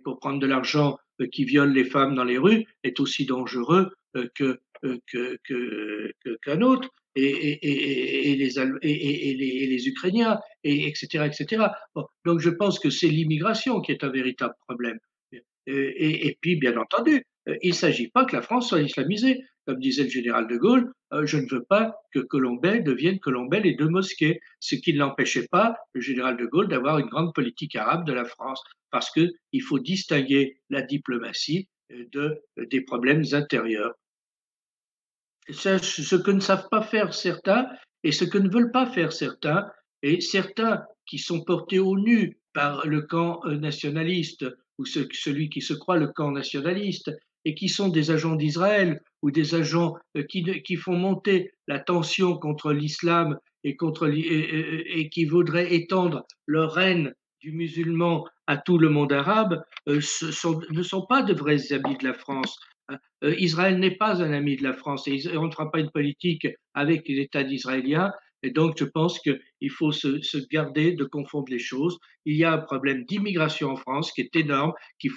pour prendre de l'argent, qui viole les femmes dans les rues, est aussi dangereux qu'un autre. Et les Ukrainiens, etc., etc. Bon, donc je pense que c'est l'immigration qui est un véritable problème. Et puis, bien entendu, il ne s'agit pas que la France soit islamisée. Comme disait le général de Gaulle, je ne veux pas que Colombey devienne Colombey les deux mosquées, ce qui ne l'empêchait pas, le général de Gaulle, d'avoir une grande politique arabe de la France, parce qu'il faut distinguer la diplomatie des problèmes intérieurs. Ce que ne savent pas faire certains et ce que ne veulent pas faire certains, et certains qui sont portés au nu par le camp nationaliste ou celui qui se croit le camp nationaliste et qui sont des agents d'Israël ou des agents qui font monter la tension contre l'islam et qui voudraient étendre leur règne du musulman à tout le monde arabe, ne sont pas de vrais amis de la France. Israël n'est pas un ami de la France et on ne fera pas une politique avec l'État d'israélien. Et donc, je pense qu'il faut se garder de confondre les choses. Il y a un problème d'immigration en France qui est énorme, qu'il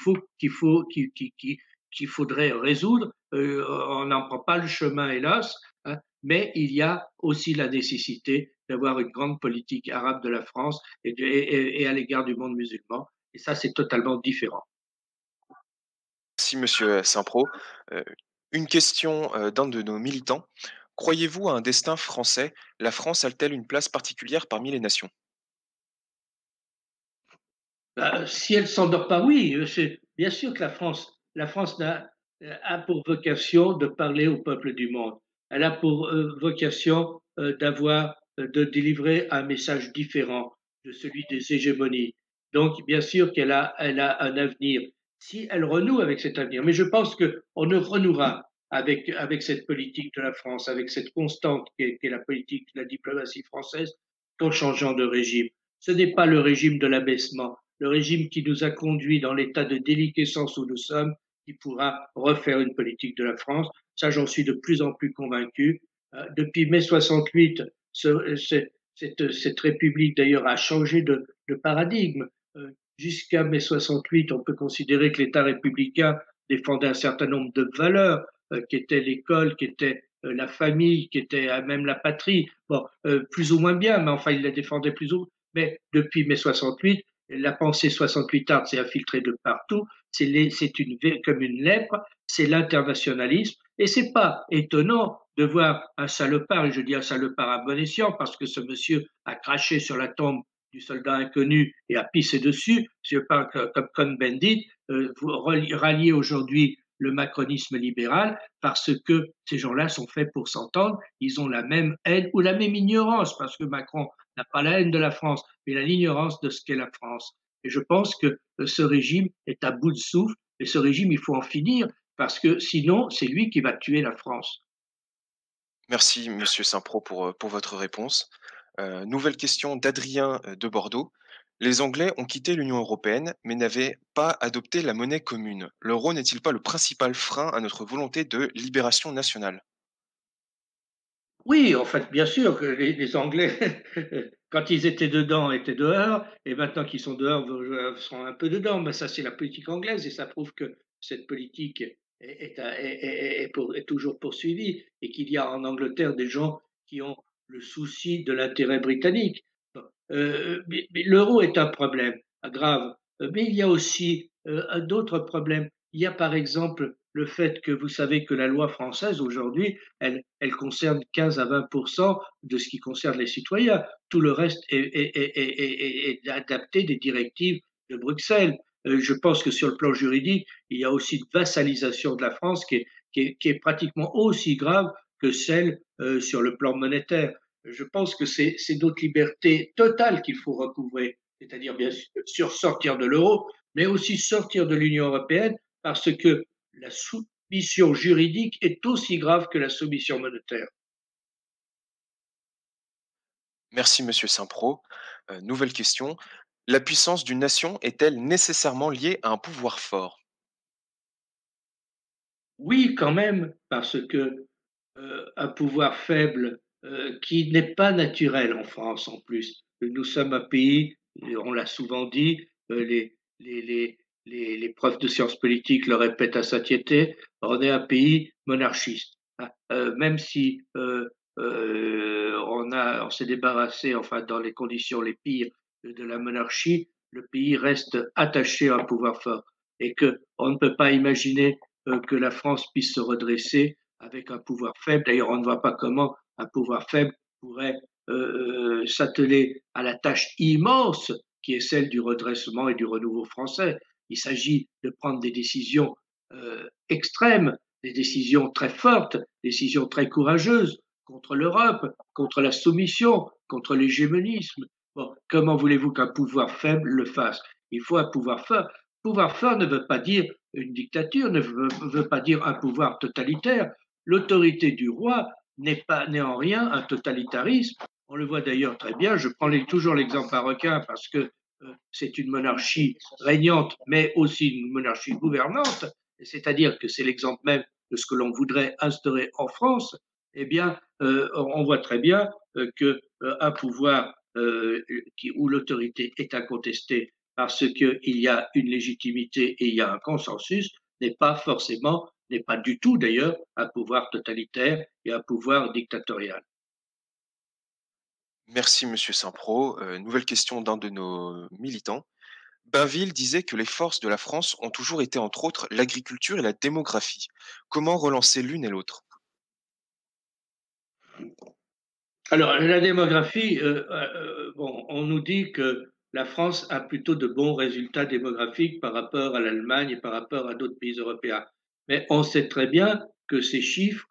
faudrait résoudre. On n'en prend pas le chemin, hélas, hein, mais il y a aussi la nécessité d'avoir une grande politique arabe de la France et à l'égard du monde musulman. Et ça, c'est totalement différent. Merci, Monsieur Saint-Pro. Une question d'un de nos militants. Croyez-vous à un destin français? La France a-t-elle une place particulière parmi les nations? Si elle ne s'endort pas, oui. Bien sûr que la France a pour vocation de parler au peuple du monde. Elle a pour vocation de délivrer un message différent de celui des hégémonies. Donc, bien sûr qu'elle a un avenir. Si elle renoue avec cet avenir, mais je pense qu'on ne renouera avec cette politique de la France, avec cette constante qui est la politique de la diplomatie française, qu'en changeant de régime. Ce n'est pas le régime de l'abaissement, le régime qui nous a conduits dans l'état de déliquescence où nous sommes, qui pourra refaire une politique de la France. Ça, j'en suis de plus en plus convaincu. Depuis mai 68, cette République, d'ailleurs, a changé de paradigme. Jusqu'à mai 68, on peut considérer que l'État républicain défendait un certain nombre de valeurs, qui étaient l'école, qui était la famille, qui était même la patrie. Bon, plus ou moins bien, mais enfin, il la défendait plus ou moins. Mais depuis mai 68, la pensée 68arde s'est infiltrée de partout. C'est comme une lèpre, c'est l'internationalisme. Et c'est pas étonnant de voir un salopard, et je dis un salopard à bon escient, parce que ce monsieur a craché sur la tombe du soldat inconnu et a pissé dessus, comme Cohn-Bendit, rallier aujourd'hui le macronisme libéral parce que ces gens-là sont faits pour s'entendre, ils ont la même haine ou la même ignorance, parce que Macron n'a pas la haine de la France, mais l'ignorance de ce qu'est la France. Et je pense que ce régime est à bout de souffle, et ce régime, il faut en finir, parce que sinon, c'est lui qui va tuer la France. Merci, Monsieur Saint-Pro, pour votre réponse. Nouvelle question d'Adrien de Bordeaux. Les Anglais ont quitté l'Union européenne, mais n'avaient pas adopté la monnaie commune. L'euro n'est-il pas le principal frein à notre volonté de libération nationale? Oui, en fait, bien sûr que les Anglais, quand ils étaient dedans, étaient dehors, et maintenant qu'ils sont dehors, sont un peu dedans. Mais ça, c'est la politique anglaise, et ça prouve que cette politique est toujours poursuivie, et qu'il y a en Angleterre des gens qui ont le souci de l'intérêt britannique. Mais l'euro est un problème grave, mais il y a aussi d'autres problèmes. Il y a par exemple le fait que vous savez que la loi française aujourd'hui, elle concerne 15 à 20% de ce qui concerne les citoyens. Tout le reste est adapté des directives de Bruxelles. Je pense que sur le plan juridique, il y a aussi une vassalisation de la France qui est pratiquement aussi grave que celle sur le plan monétaire. je pense que c'est notre liberté totale qu'il faut recouvrer, c'est-à-dire bien sûr sortir de l'euro, mais aussi sortir de l'Union européenne, parce que la soumission juridique est aussi grave que la soumission monétaire. Merci, Monsieur Saint-Pro. Nouvelle question. La puissance d'une nation est-elle nécessairement liée à un pouvoir fort? Oui, quand même, parce que un pouvoir faible qui n'est pas naturel en France en plus. Nous sommes un pays, et on l'a souvent dit, les, les, les profs de sciences politiques le répètent à satiété, on est un pays monarchiste. Hein. Même si on s'est débarrassé, enfin dans les conditions les pires de la monarchie, le pays reste attaché à un pouvoir fort et que on ne peut pas imaginer que la France puisse se redresser avec un pouvoir faible. D'ailleurs, on ne voit pas comment un pouvoir faible pourrait s'atteler à la tâche immense qui est celle du redressement et du renouveau français. Il s'agit de prendre des décisions extrêmes, des décisions très fortes, des décisions très courageuses contre l'Europe, contre la soumission, contre l'hégémonisme. Bon, comment voulez-vous qu'un pouvoir faible le fasse? Il faut un pouvoir fort. Pouvoir fort ne veut pas dire une dictature, ne veut pas dire un pouvoir totalitaire. L'autorité du roi n'est en rien un totalitarisme. On le voit d'ailleurs très bien. Je prends toujours l'exemple marocain parce que c'est une monarchie régnante, mais aussi une monarchie gouvernante. C'est-à-dire que c'est l'exemple même de ce que l'on voudrait instaurer en France. Eh bien, on voit très bien qu'un pouvoir où l'autorité est incontestée parce qu'il y a une légitimité et il y a un consensus, n'est pas du tout d'ailleurs un pouvoir totalitaire et un pouvoir dictatorial. Merci, Monsieur Saint-Pro. Nouvelle question d'un de nos militants. Bainville disait que les forces de la France ont toujours été, entre autres, l'agriculture et la démographie. Comment relancer l'une et l'autre? Alors, la démographie, bon, on nous dit que la France a plutôt de bons résultats démographiques par rapport à l'Allemagne et par rapport à d'autres pays européens. Mais on sait très bien que ces chiffres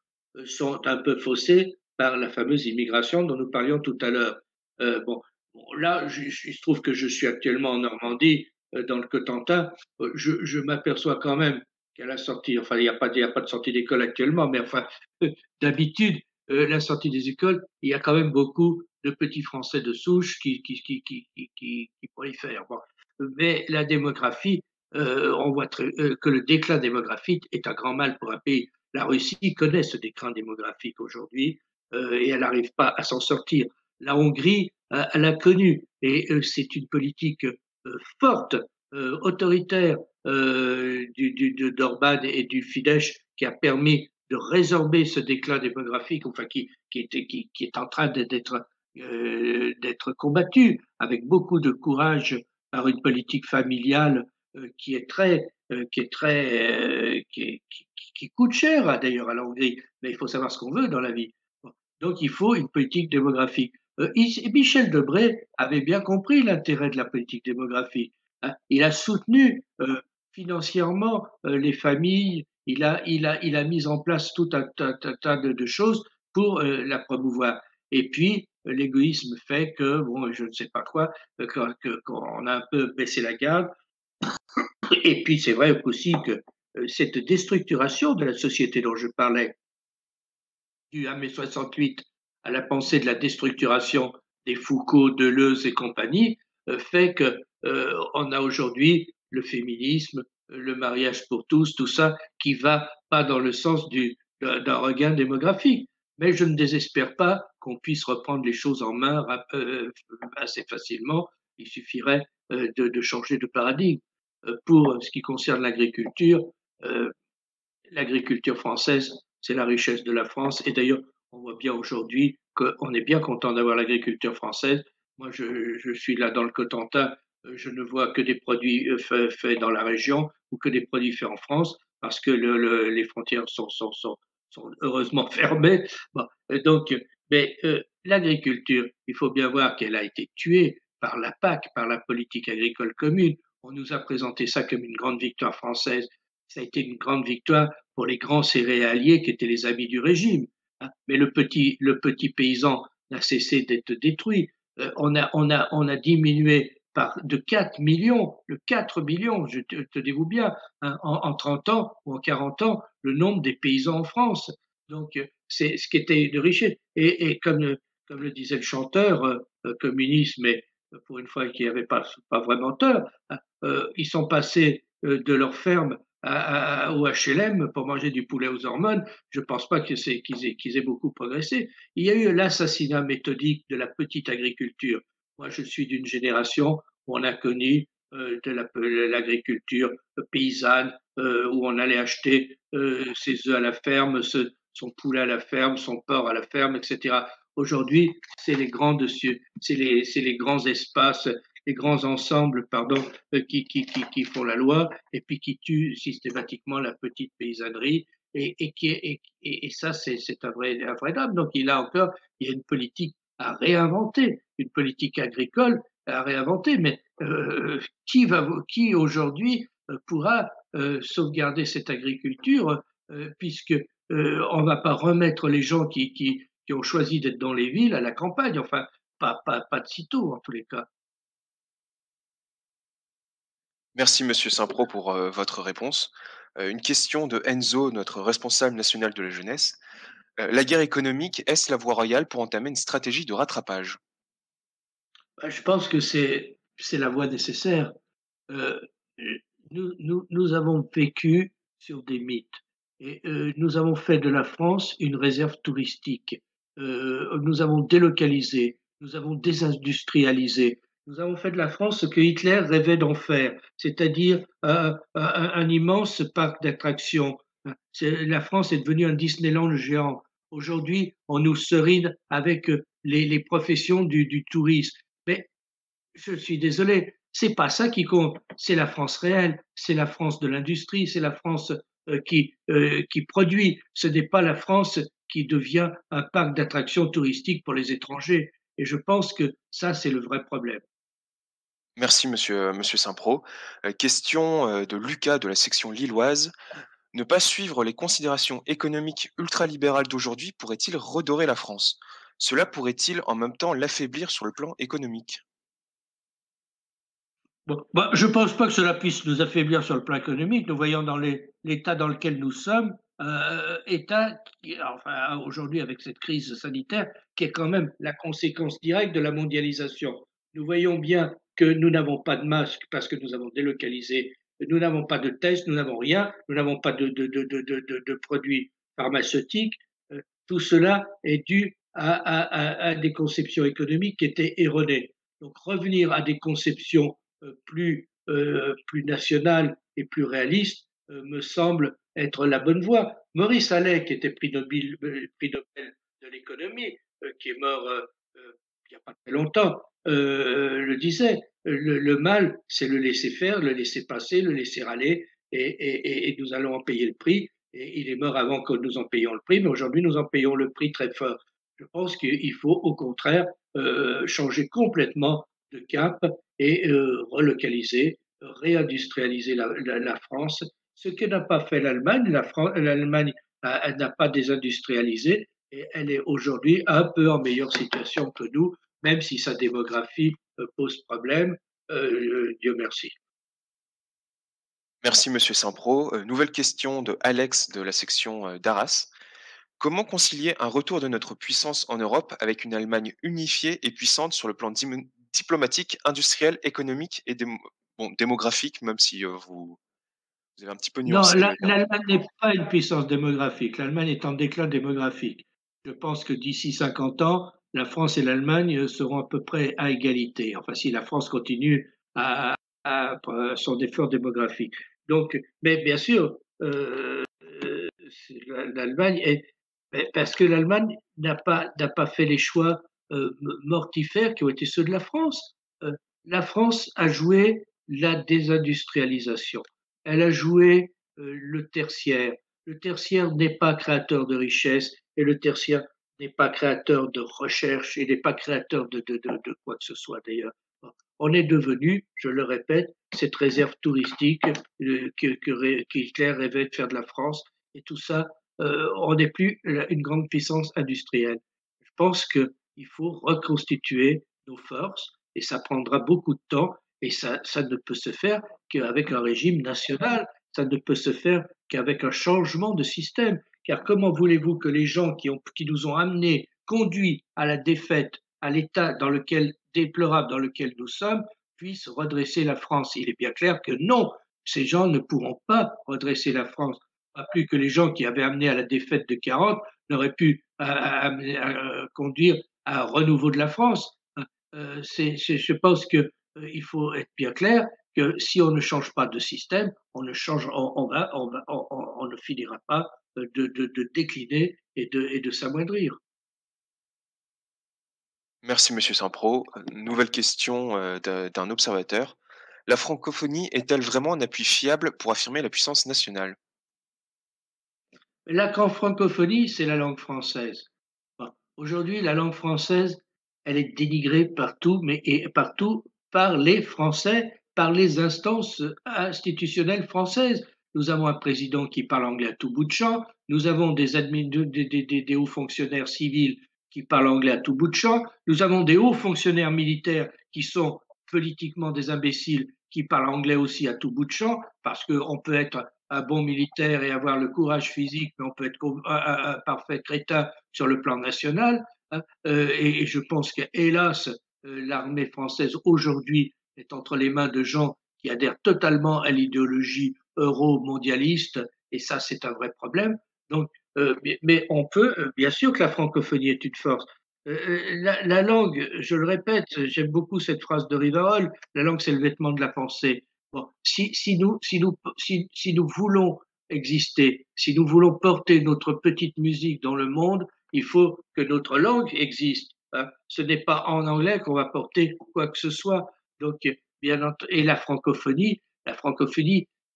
sont un peu faussés par la fameuse immigration dont nous parlions tout à l'heure. Bon, là, il se trouve que je suis actuellement en Normandie, dans le Cotentin. Je m'aperçois quand même qu'à la sortie, enfin, il n'y a pas de sortie d'école actuellement, mais enfin, d'habitude, la sortie des écoles, il y a quand même beaucoup de petits Français de souche qui prolifèrent. Bon. Mais la démographie, on voit que le déclin démographique est un grand mal pour un pays. La Russie connaît ce déclin démographique aujourd'hui et elle n'arrive pas à s'en sortir. La Hongrie, elle l'a connu et c'est une politique forte, autoritaire d'Orban et du Fidesz qui a permis de résorber ce déclin démographique, enfin qui est en train d'être combattu avec beaucoup de courage par une politique familiale qui coûte cher d'ailleurs à la Hongrie. Mais il faut savoir ce qu'on veut dans la vie. Donc il faut une politique démographique. Michel Debré avait bien compris l'intérêt de la politique démographique. Hein. Il a soutenu financièrement les familles. Il a mis en place tout un tas de choses pour la promouvoir. Et puis, l'égoïsme fait que, bon, je ne sais pas quoi, qu'on a un peu baissé la garde. Et puis, c'est vrai aussi que cette déstructuration de la société dont je parlais, du 1 mai 68 à la pensée de la déstructuration des Foucault, Deleuze et compagnie, fait que on a aujourd'hui le féminisme, le mariage pour tous, tout ça qui va pas dans le sens d'un regain démographique. Mais je ne désespère pas qu'on puisse reprendre les choses en main assez facilement. Il suffirait de changer de paradigme. Pour ce qui concerne l'agriculture française, c'est la richesse de la France. Et d'ailleurs, on voit bien aujourd'hui qu'on est bien content d'avoir l'agriculture française. Moi, je suis là dans le Cotentin, je ne vois que des produits faits dans la région ou que des produits faits en France parce que les frontières sont heureusement fermées. Bon, donc, mais l'agriculture, il faut bien voir qu'elle a été tuée par la PAC, par la politique agricole commune. On nous a présenté ça comme une grande victoire française. Ça a été une grande victoire pour les grands céréaliers qui étaient les amis du régime. Mais le petit paysan n'a cessé d'être détruit. On a diminué de 4 millions, de 4 millions, tenez-vous bien, hein, en 30 ans ou en 40 ans, le nombre des paysans en France. Donc, c'est ce qui était de richesse. Et comme le disait le chanteur, communiste, mais pour une fois qui n'avait pas vraiment tort, hein, ils sont passés de leur ferme au HLM pour manger du poulet aux hormones. Je ne pense pas qu'ils aient beaucoup progressé. Il y a eu l'assassinat méthodique de la petite agriculture. Moi, je suis d'une génération où on a connu de l'agriculture paysanne, où on allait acheter ses œufs à la ferme, son poulet à la ferme, son porc à la ferme, etc. Aujourd'hui, c'est les grands espaces, les grands ensembles, pardon, qui font la loi et puis qui tuent systématiquement la petite paysannerie. Et ça, c'est un vrai drame. Donc, il y a une politique à réinventer, une politique agricole à réinventer. Mais qui aujourd'hui pourra sauvegarder cette agriculture puisque on ne va pas remettre les gens qui ont choisi d'être dans les villes à la campagne. Enfin, pas de sitôt en tous les cas. Merci Monsieur Saint-Pro pour votre réponse. Une question de Enzo, notre responsable national de la jeunesse. La guerre économique, est-ce la voie royale pour entamer une stratégie de rattrapage? Je pense que c'est la voie nécessaire. Nous avons vécu sur des mythes et nous avons fait de la France une réserve touristique. Nous avons délocalisé, nous avons désindustrialisé, nous avons fait de la France ce que Hitler rêvait d'en faire, c'est-à-dire un immense parc d'attractions. La France est devenue un Disneyland géant. Aujourd'hui, on nous serine avec les professions du tourisme. Mais je suis désolé, c'est pas ça qui compte. C'est la France réelle, c'est la France de l'industrie, c'est la France qui produit. Ce n'est pas la France qui devient un parc d'attractions touristiques pour les étrangers. Et je pense que ça, c'est le vrai problème. Merci Monsieur Saint-Pro. Question de Lucas de la section lilloise. Ne pas suivre les considérations économiques ultralibérales d'aujourd'hui pourrait-il redorer la France? Cela pourrait-il en même temps l'affaiblir sur le plan économique? Bon, je ne pense pas que cela puisse nous affaiblir sur le plan économique. Nous voyons dans l'état dans lequel nous sommes, état enfin, aujourd'hui avec cette crise sanitaire, qui est quand même la conséquence directe de la mondialisation. Nous voyons bien que nous n'avons pas de masques parce que nous avons délocalisé, nous n'avons pas de tests, nous n'avons rien, nous n'avons pas de produits pharmaceutiques. Tout cela est dû à des conceptions économiques qui étaient erronées. Donc revenir à des conceptions plus nationales et plus réalistes me semble être la bonne voie. Maurice Allais, qui était prix Nobel de l'économie, qui est mort il n'y a pas très longtemps, le disait, le mal, c'est le laisser faire, le laisser passer, le laisser aller, et nous allons en payer le prix. Et il est mort avant que nous en payions le prix, mais aujourd'hui, nous en payons le prix très fort. Je pense qu'il faut, au contraire, changer complètement de cap et relocaliser, réindustrialiser la France, ce que n'a pas fait l'Allemagne. L'Allemagne n'a pas désindustrialisé et elle est aujourd'hui un peu en meilleure situation que nous, même si sa démographie pose problème. Dieu merci. Merci Monsieur Saint-Pro. Nouvelle question de Alex de la section d'Arras. Comment concilier un retour de notre puissance en Europe avec une Allemagne unifiée et puissante sur le plan diplomatique, industriel, économique et démographique, même si vous avez un petit peu nuancé? Non, l'Allemagne n'est pas une puissance démographique. L'Allemagne est en déclin démographique. Je pense que d'ici 50 ans, la France et l'Allemagne seront à peu près à égalité. Enfin, si la France continue à son effort démographique. Donc, mais bien sûr, l'Allemagne est parce que l'Allemagne n'a pas fait les choix mortifères qui ont été ceux de la France. La France a joué la désindustrialisation. Elle a joué le tertiaire. Le tertiaire n'est pas créateur de richesse et le tertiaire n'est pas créateur de recherche, il n'est pas créateur de quoi que ce soit d'ailleurs. On est devenu, je le répète, cette réserve touristique qu'Hitler rêvait de faire de la France et tout ça, on n'est plus une grande puissance industrielle. Je pense qu'il il faut reconstituer nos forces et ça prendra beaucoup de temps et ça ne peut se faire qu'avec un régime national, ça ne peut se faire qu'avec un changement de système. Car comment voulez-vous que les gens qui nous ont amenés, conduits à la défaite, à l'état déplorable dans lequel nous sommes, puissent redresser la France? Il est bien clair que non, ces gens ne pourront pas redresser la France. Pas plus que les gens qui avaient amené à la défaite de 40 n'auraient pu conduire à un renouveau de la France. Je pense qu'il faut être bien clair que si on ne change pas de système, on ne finira pas de décliner et de s'amoindrir. Merci Monsieur Saint-Pro. Nouvelle question d'un observateur. La francophonie est-elle vraiment un appui fiable pour affirmer la puissance nationale? La francophonie, c'est la langue française. Bon, aujourd'hui, la langue française, elle est dénigrée partout, et partout par les Français, par les instances institutionnelles françaises. Nous avons un président qui parle anglais à tout bout de champ, nous avons des hauts fonctionnaires civils qui parlent anglais à tout bout de champ, nous avons des hauts fonctionnaires militaires qui sont politiquement des imbéciles qui parlent anglais aussi à tout bout de champ, parce qu'on peut être un bon militaire et avoir le courage physique, mais on peut être un parfait crétin sur le plan national. Et je pense que, hélas, l'armée française aujourd'hui est entre les mains de gens qui adhèrent totalement à l'idéologie euro-mondialiste, et ça, c'est un vrai problème. Donc, mais on peut, bien sûr que la francophonie est une force. La langue, je le répète, j'aime beaucoup cette phrase de Rivarol, la langue c'est le vêtement de la pensée. Bon, si nous voulons exister, si nous voulons porter notre petite musique dans le monde, il faut que notre langue existe. Hein. Ce n'est pas en anglais qu'on va porter quoi que ce soit. Donc, et la francophonie,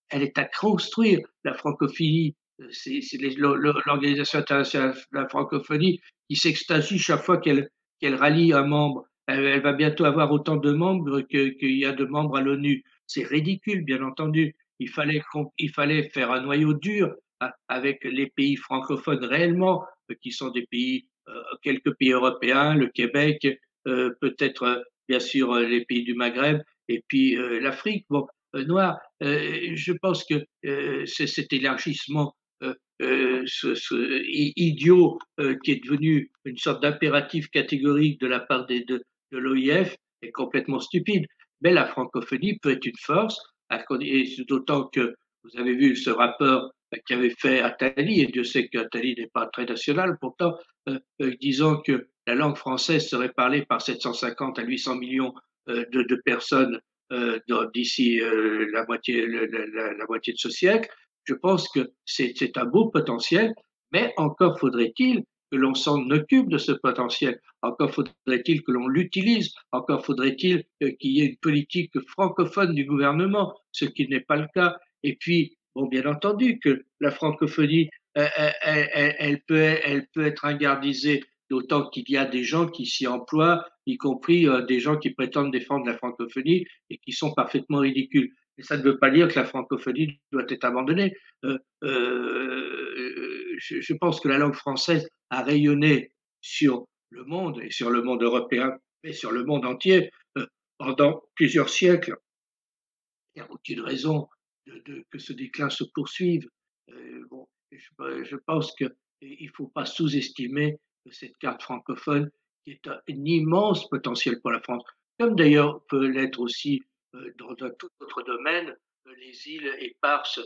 elle est à construire. La francophonie, c'est l'Organisation internationale de la francophonie qui s'extasie chaque fois qu'elle rallie un membre. Elle va bientôt avoir autant de membres qu'il y a de membres à l'ONU. C'est ridicule, bien entendu. Il fallait faire un noyau dur avec les pays francophones réellement, qui sont des pays, quelques pays européens, le Québec, peut-être bien sûr les pays du Maghreb, et puis l'Afrique. Bon, noir. Je pense que cet élargissement idiot qui est devenu une sorte d'impératif catégorique de la part de l'OIF est complètement stupide. Mais la francophonie peut être une force, et d'autant que vous avez vu ce rapport qu'avait fait Attali, et Dieu sait qu'Attali n'est pas très national, pourtant, disant que la langue française serait parlée par 750 à 800 millions de personnes d'ici la moitié de ce siècle. Je pense que c'est un beau potentiel, mais encore faudrait-il que l'on s'en occupe de ce potentiel. Encore faudrait-il que l'on l'utilise. Encore faudrait-il qu'il y ait une politique francophone du gouvernement, ce qui n'est pas le cas. Et puis, bon, bien entendu que la francophonie, elle peut être ingardisée, d'autant qu'il y a des gens qui s'y emploient, y compris des gens qui prétendent défendre la francophonie et qui sont parfaitement ridicules. Et ça ne veut pas dire que la francophonie doit être abandonnée. Je pense que la langue française a rayonné sur le monde et sur le monde européen et sur le monde entier pendant plusieurs siècles. Il n'y a aucune raison que ce déclin se poursuive. Bon, je pense qu'il ne faut pas sous-estimer cette carte francophone qui est un immense potentiel pour la France, comme d'ailleurs peut l'être aussi dans un tout autre domaine, les îles éparses,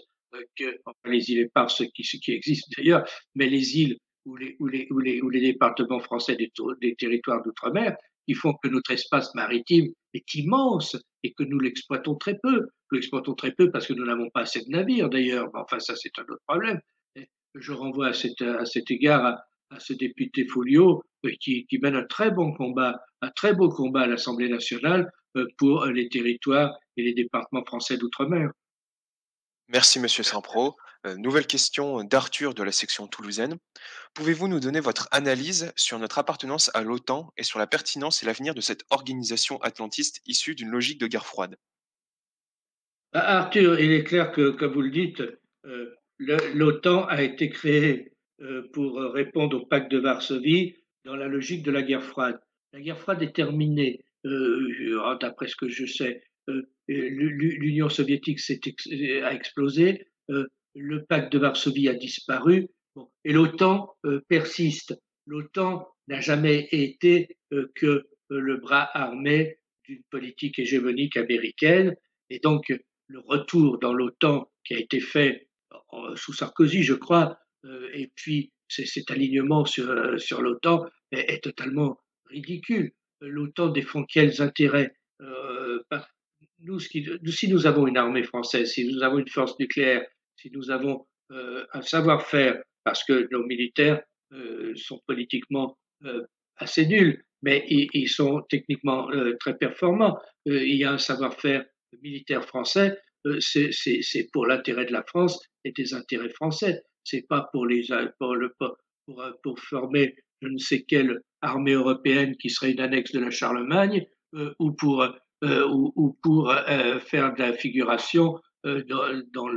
les îles éparses qui existent d'ailleurs, mais les îles ou les départements français des territoires d'outre-mer, qui font que notre espace maritime est immense et que nous l'exploitons très peu. Nous l'exploitons très peu parce que nous n'avons pas assez de navires d'ailleurs, mais enfin ça c'est un autre problème. Et je renvoie à cet égard à ce député Folliot qui mène un très beau combat à l'Assemblée nationale pour les territoires et les départements français d'outre-mer. Merci Monsieur Saint-Pro. Nouvelle question d'Arthur de la section toulousaine. Pouvez-vous nous donner votre analyse sur notre appartenance à l'OTAN et sur la pertinence et l'avenir de cette organisation atlantiste issue d'une logique de guerre froide? Arthur, il est clair que, comme vous le dites, l'OTAN a été créée pour répondre au pacte de Varsovie dans la logique de la guerre froide. La guerre froide est terminée. D'après ce que je sais, l'Union soviétique a explosé, le pacte de Varsovie a disparu, bon, et l'OTAN persiste. L'OTAN n'a jamais été que le bras armé d'une politique hégémonique américaine, et donc le retour dans l'OTAN qui a été fait sous Sarkozy, je crois, et puis cet alignement sur l'OTAN est totalement ridicule. L'OTAN défend quels intérêts si nous avons une armée française, si nous avons une force nucléaire, si nous avons un savoir-faire, parce que nos militaires sont politiquement assez nuls, mais ils sont techniquement très performants. Il y a un savoir-faire militaire français, c'est pour l'intérêt de la France et des intérêts français. C'est pas pour former je ne sais quelle armée européenne qui serait une annexe de la Charlemagne ou pour faire de la figuration dans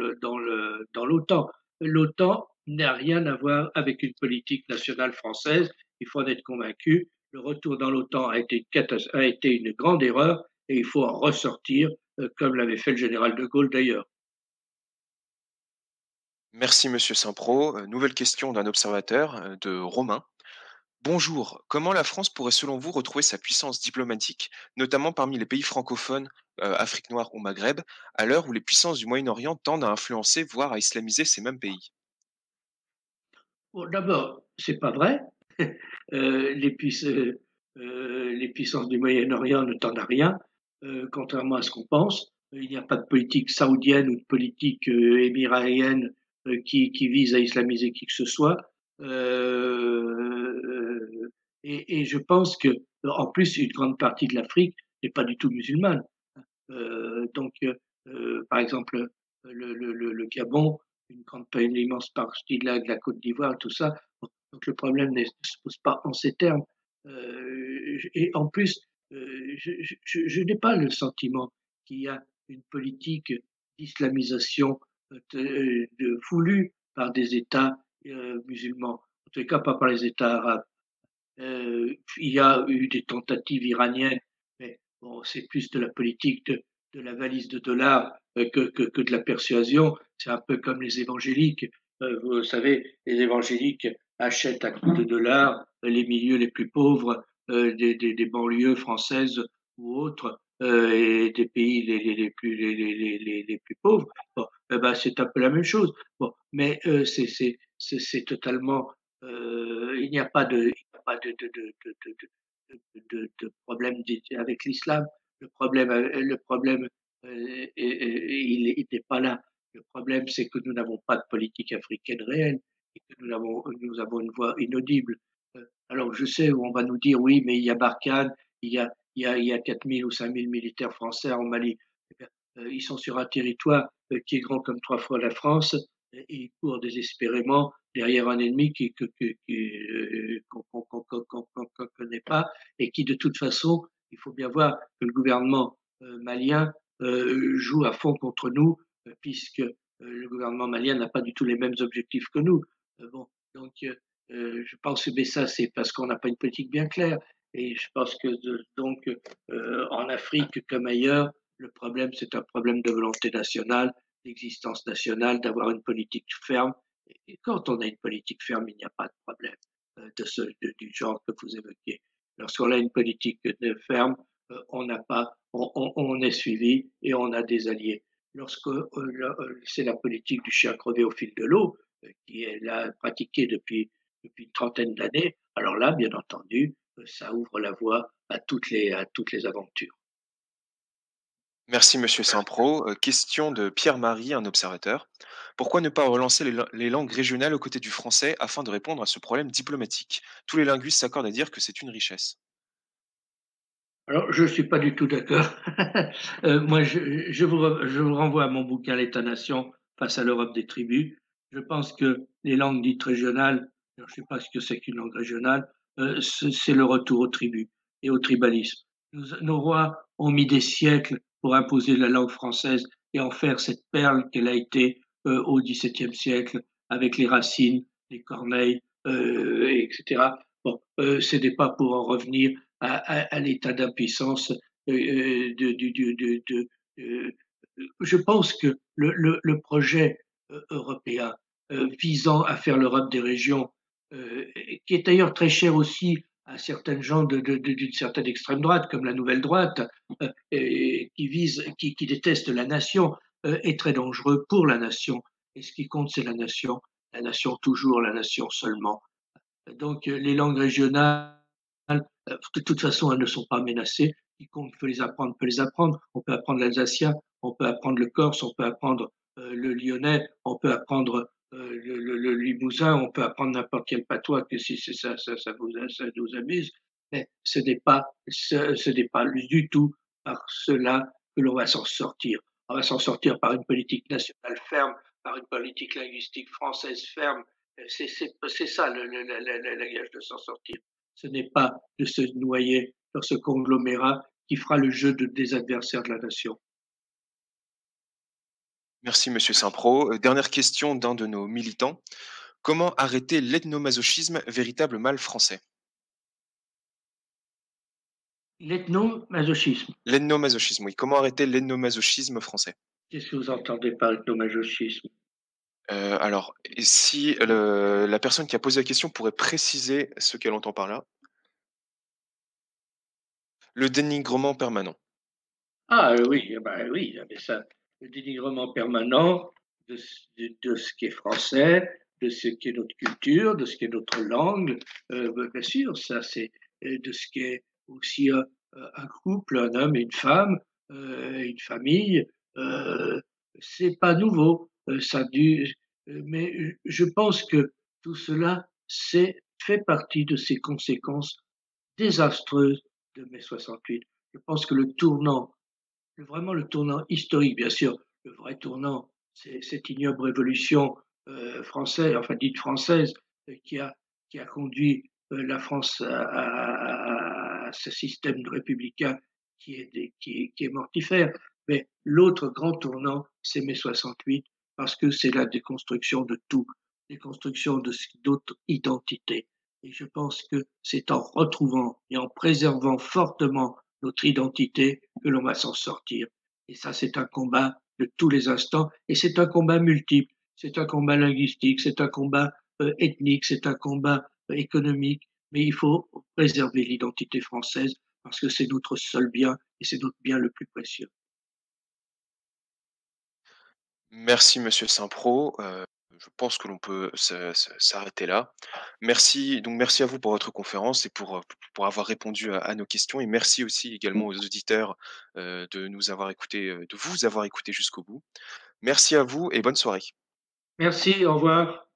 l'OTAN. L'OTAN n'a rien à voir avec une politique nationale française. Il faut en être convaincu. Le retour dans l'OTAN a été une grande erreur et il faut en ressortir, comme l'avait fait le général de Gaulle d'ailleurs. Merci Monsieur Saint-Pro. Nouvelle question d'un observateur, de Romain. Bonjour, comment la France pourrait selon vous retrouver sa puissance diplomatique, notamment parmi les pays francophones, Afrique noire ou Maghreb, à l'heure où les puissances du Moyen-Orient tendent à influencer, voire à islamiser ces mêmes pays? Bon, d'abord, c'est pas vrai. Les puissances du Moyen-Orient ne tendent à rien, contrairement à ce qu'on pense. Il n'y a pas de politique saoudienne ou de politique émiraïenne qui vise à islamiser qui que ce soit. Et je pense que, en plus, une grande partie de l'Afrique n'est pas du tout musulmane. Donc, par exemple, le Gabon, une immense partie de la Côte d'Ivoire, tout ça. Donc le problème ne se pose pas en ces termes. Et en plus, je n'ai pas le sentiment qu'il y a une politique d'islamisation voulue par des États musulmans, en tout cas pas par les États arabes. Il y a eu des tentatives iraniennes, mais bon, c'est plus de la politique de la valise de dollars que de la persuasion. C'est un peu comme les évangéliques. Vous savez, les évangéliques achètent à coups de dollars les milieux les plus pauvres des banlieues françaises ou autres et des pays les plus pauvres. Bon, ben, c'est un peu la même chose. Bon, mais c'est totalement il n'y a pas de problème avec l'islam. Le problème il n'est pas là. Le problème, c'est que nous n'avons pas de politique africaine réelle et que nous avons une voix inaudible. Alors, je sais où on va nous dire, oui, mais il y a Barkhane, il y a 4000 ou 5000 militaires français en Mali. Eh bien, ils sont sur un territoire qui est grand comme 3 fois la France et ils courent désespérément derrière un ennemi qu'on connaît pas et qui, de toute façon, il faut bien voir que le gouvernement malien joue à fond contre nous, puisque le gouvernement malien n'a pas du tout les mêmes objectifs que nous. Bon, donc je pense que ça, c'est parce qu'on n'a pas une politique bien claire. Et je pense que donc en Afrique comme ailleurs, le problème, c'est un problème de volonté nationale, d'existence nationale, d'avoir une politique ferme. Et quand on a une politique ferme, il n'y a pas de problème du genre que vous évoquez. Lorsqu'on a une politique ferme, on est suivi et on a des alliés. Lorsque c'est la politique du chien crevé au fil de l'eau, qui est là pratiquée depuis une trentaine d'années, alors là, bien entendu, ça ouvre la voie à toutes les aventures. Merci Monsieur Saint-Pro. Question de Pierre-Marie, un observateur. Pourquoi ne pas relancer les langues régionales aux côtés du français afin de répondre à ce problème diplomatique? Tous les linguistes s'accordent à dire que c'est une richesse. Alors, je ne suis pas du tout d'accord. Moi, je vous renvoie à mon bouquin L'État-nation face à l'Europe des tribus. Je pense que les langues dites régionales, je ne sais pas ce que c'est qu'une langue régionale, c'est le retour aux tribus et au tribalisme. Nos rois ont mis des siècles pour imposer la langue française et en faire cette perle qu'elle a été au XVIIe siècle avec les Racines, les Corneilles, etc. Bon, ce n'est pas pour en revenir à l'état d'impuissance je pense que le projet européen visant à faire l'Europe des régions, qui est d'ailleurs très cher aussi à certaines gens d'une certaine extrême droite, comme la nouvelle droite, qui déteste la nation, est très dangereux pour la nation. Et ce qui compte, c'est la nation toujours, la nation seulement. Donc les langues régionales, de toute façon, elles ne sont pas menacées. Quiconque peut les apprendre peut les apprendre. On peut apprendre l'alsacien, on peut apprendre le corse, on peut apprendre le lyonnais, on peut apprendre le limousin, on peut apprendre n'importe quel patois que si c'est ça vous amuse. Mais ce n'est pas du tout par cela que l'on va s'en sortir. On va s'en sortir par une politique nationale ferme, par une politique linguistique française ferme. C'est ça la gage de s'en sortir. Ce n'est pas de se noyer dans ce conglomérat qui fera le jeu des adversaires de la nation. Merci, Monsieur Saint-Pro. Dernière question d'un de nos militants. Comment arrêter l'ethnomasochisme, véritable mal français? L'ethnomasochisme. L'ethnomasochisme, oui. Comment arrêter l'ethnomasochisme français? Qu'est-ce que vous entendez par ethnomasochisme? Alors, si la personne qui a posé la question pourrait préciser ce qu'elle entend par là? Le dénigrement permanent. Ah oui, oui, mais ça, le dénigrement permanent de ce qui est français, de ce qui est notre culture, de ce qui est notre langue, bien sûr, ça c'est de ce qui est aussi un couple, un homme et une femme, une famille, c'est pas nouveau, mais je pense que tout cela fait partie de ces conséquences désastreuses de mai 68. Je pense que vraiment le tournant historique, bien sûr, le vrai tournant, c'est cette ignoble révolution française, enfin dite française, qui a conduit la France à ce système républicain qui est mortifère. Mais l'autre grand tournant, c'est mai 68, parce que c'est la déconstruction de tout, déconstruction de d'autres identités. Et je pense que c'est en retrouvant et en préservant fortement notre identité que l'on va s'en sortir. Et ça, c'est un combat de tous les instants, et c'est un combat multiple, c'est un combat linguistique, c'est un combat ethnique, c'est un combat économique, mais il faut préserver l'identité française parce que c'est notre seul bien et c'est notre bien le plus précieux. Merci, Monsieur Saint-Pro. Je pense que l'on peut s'arrêter là. Merci à vous pour votre conférence et pour avoir répondu à nos questions, et merci aussi également aux auditeurs, de vous avoir écoutés jusqu'au bout. Merci à vous et bonne soirée. Merci, au revoir.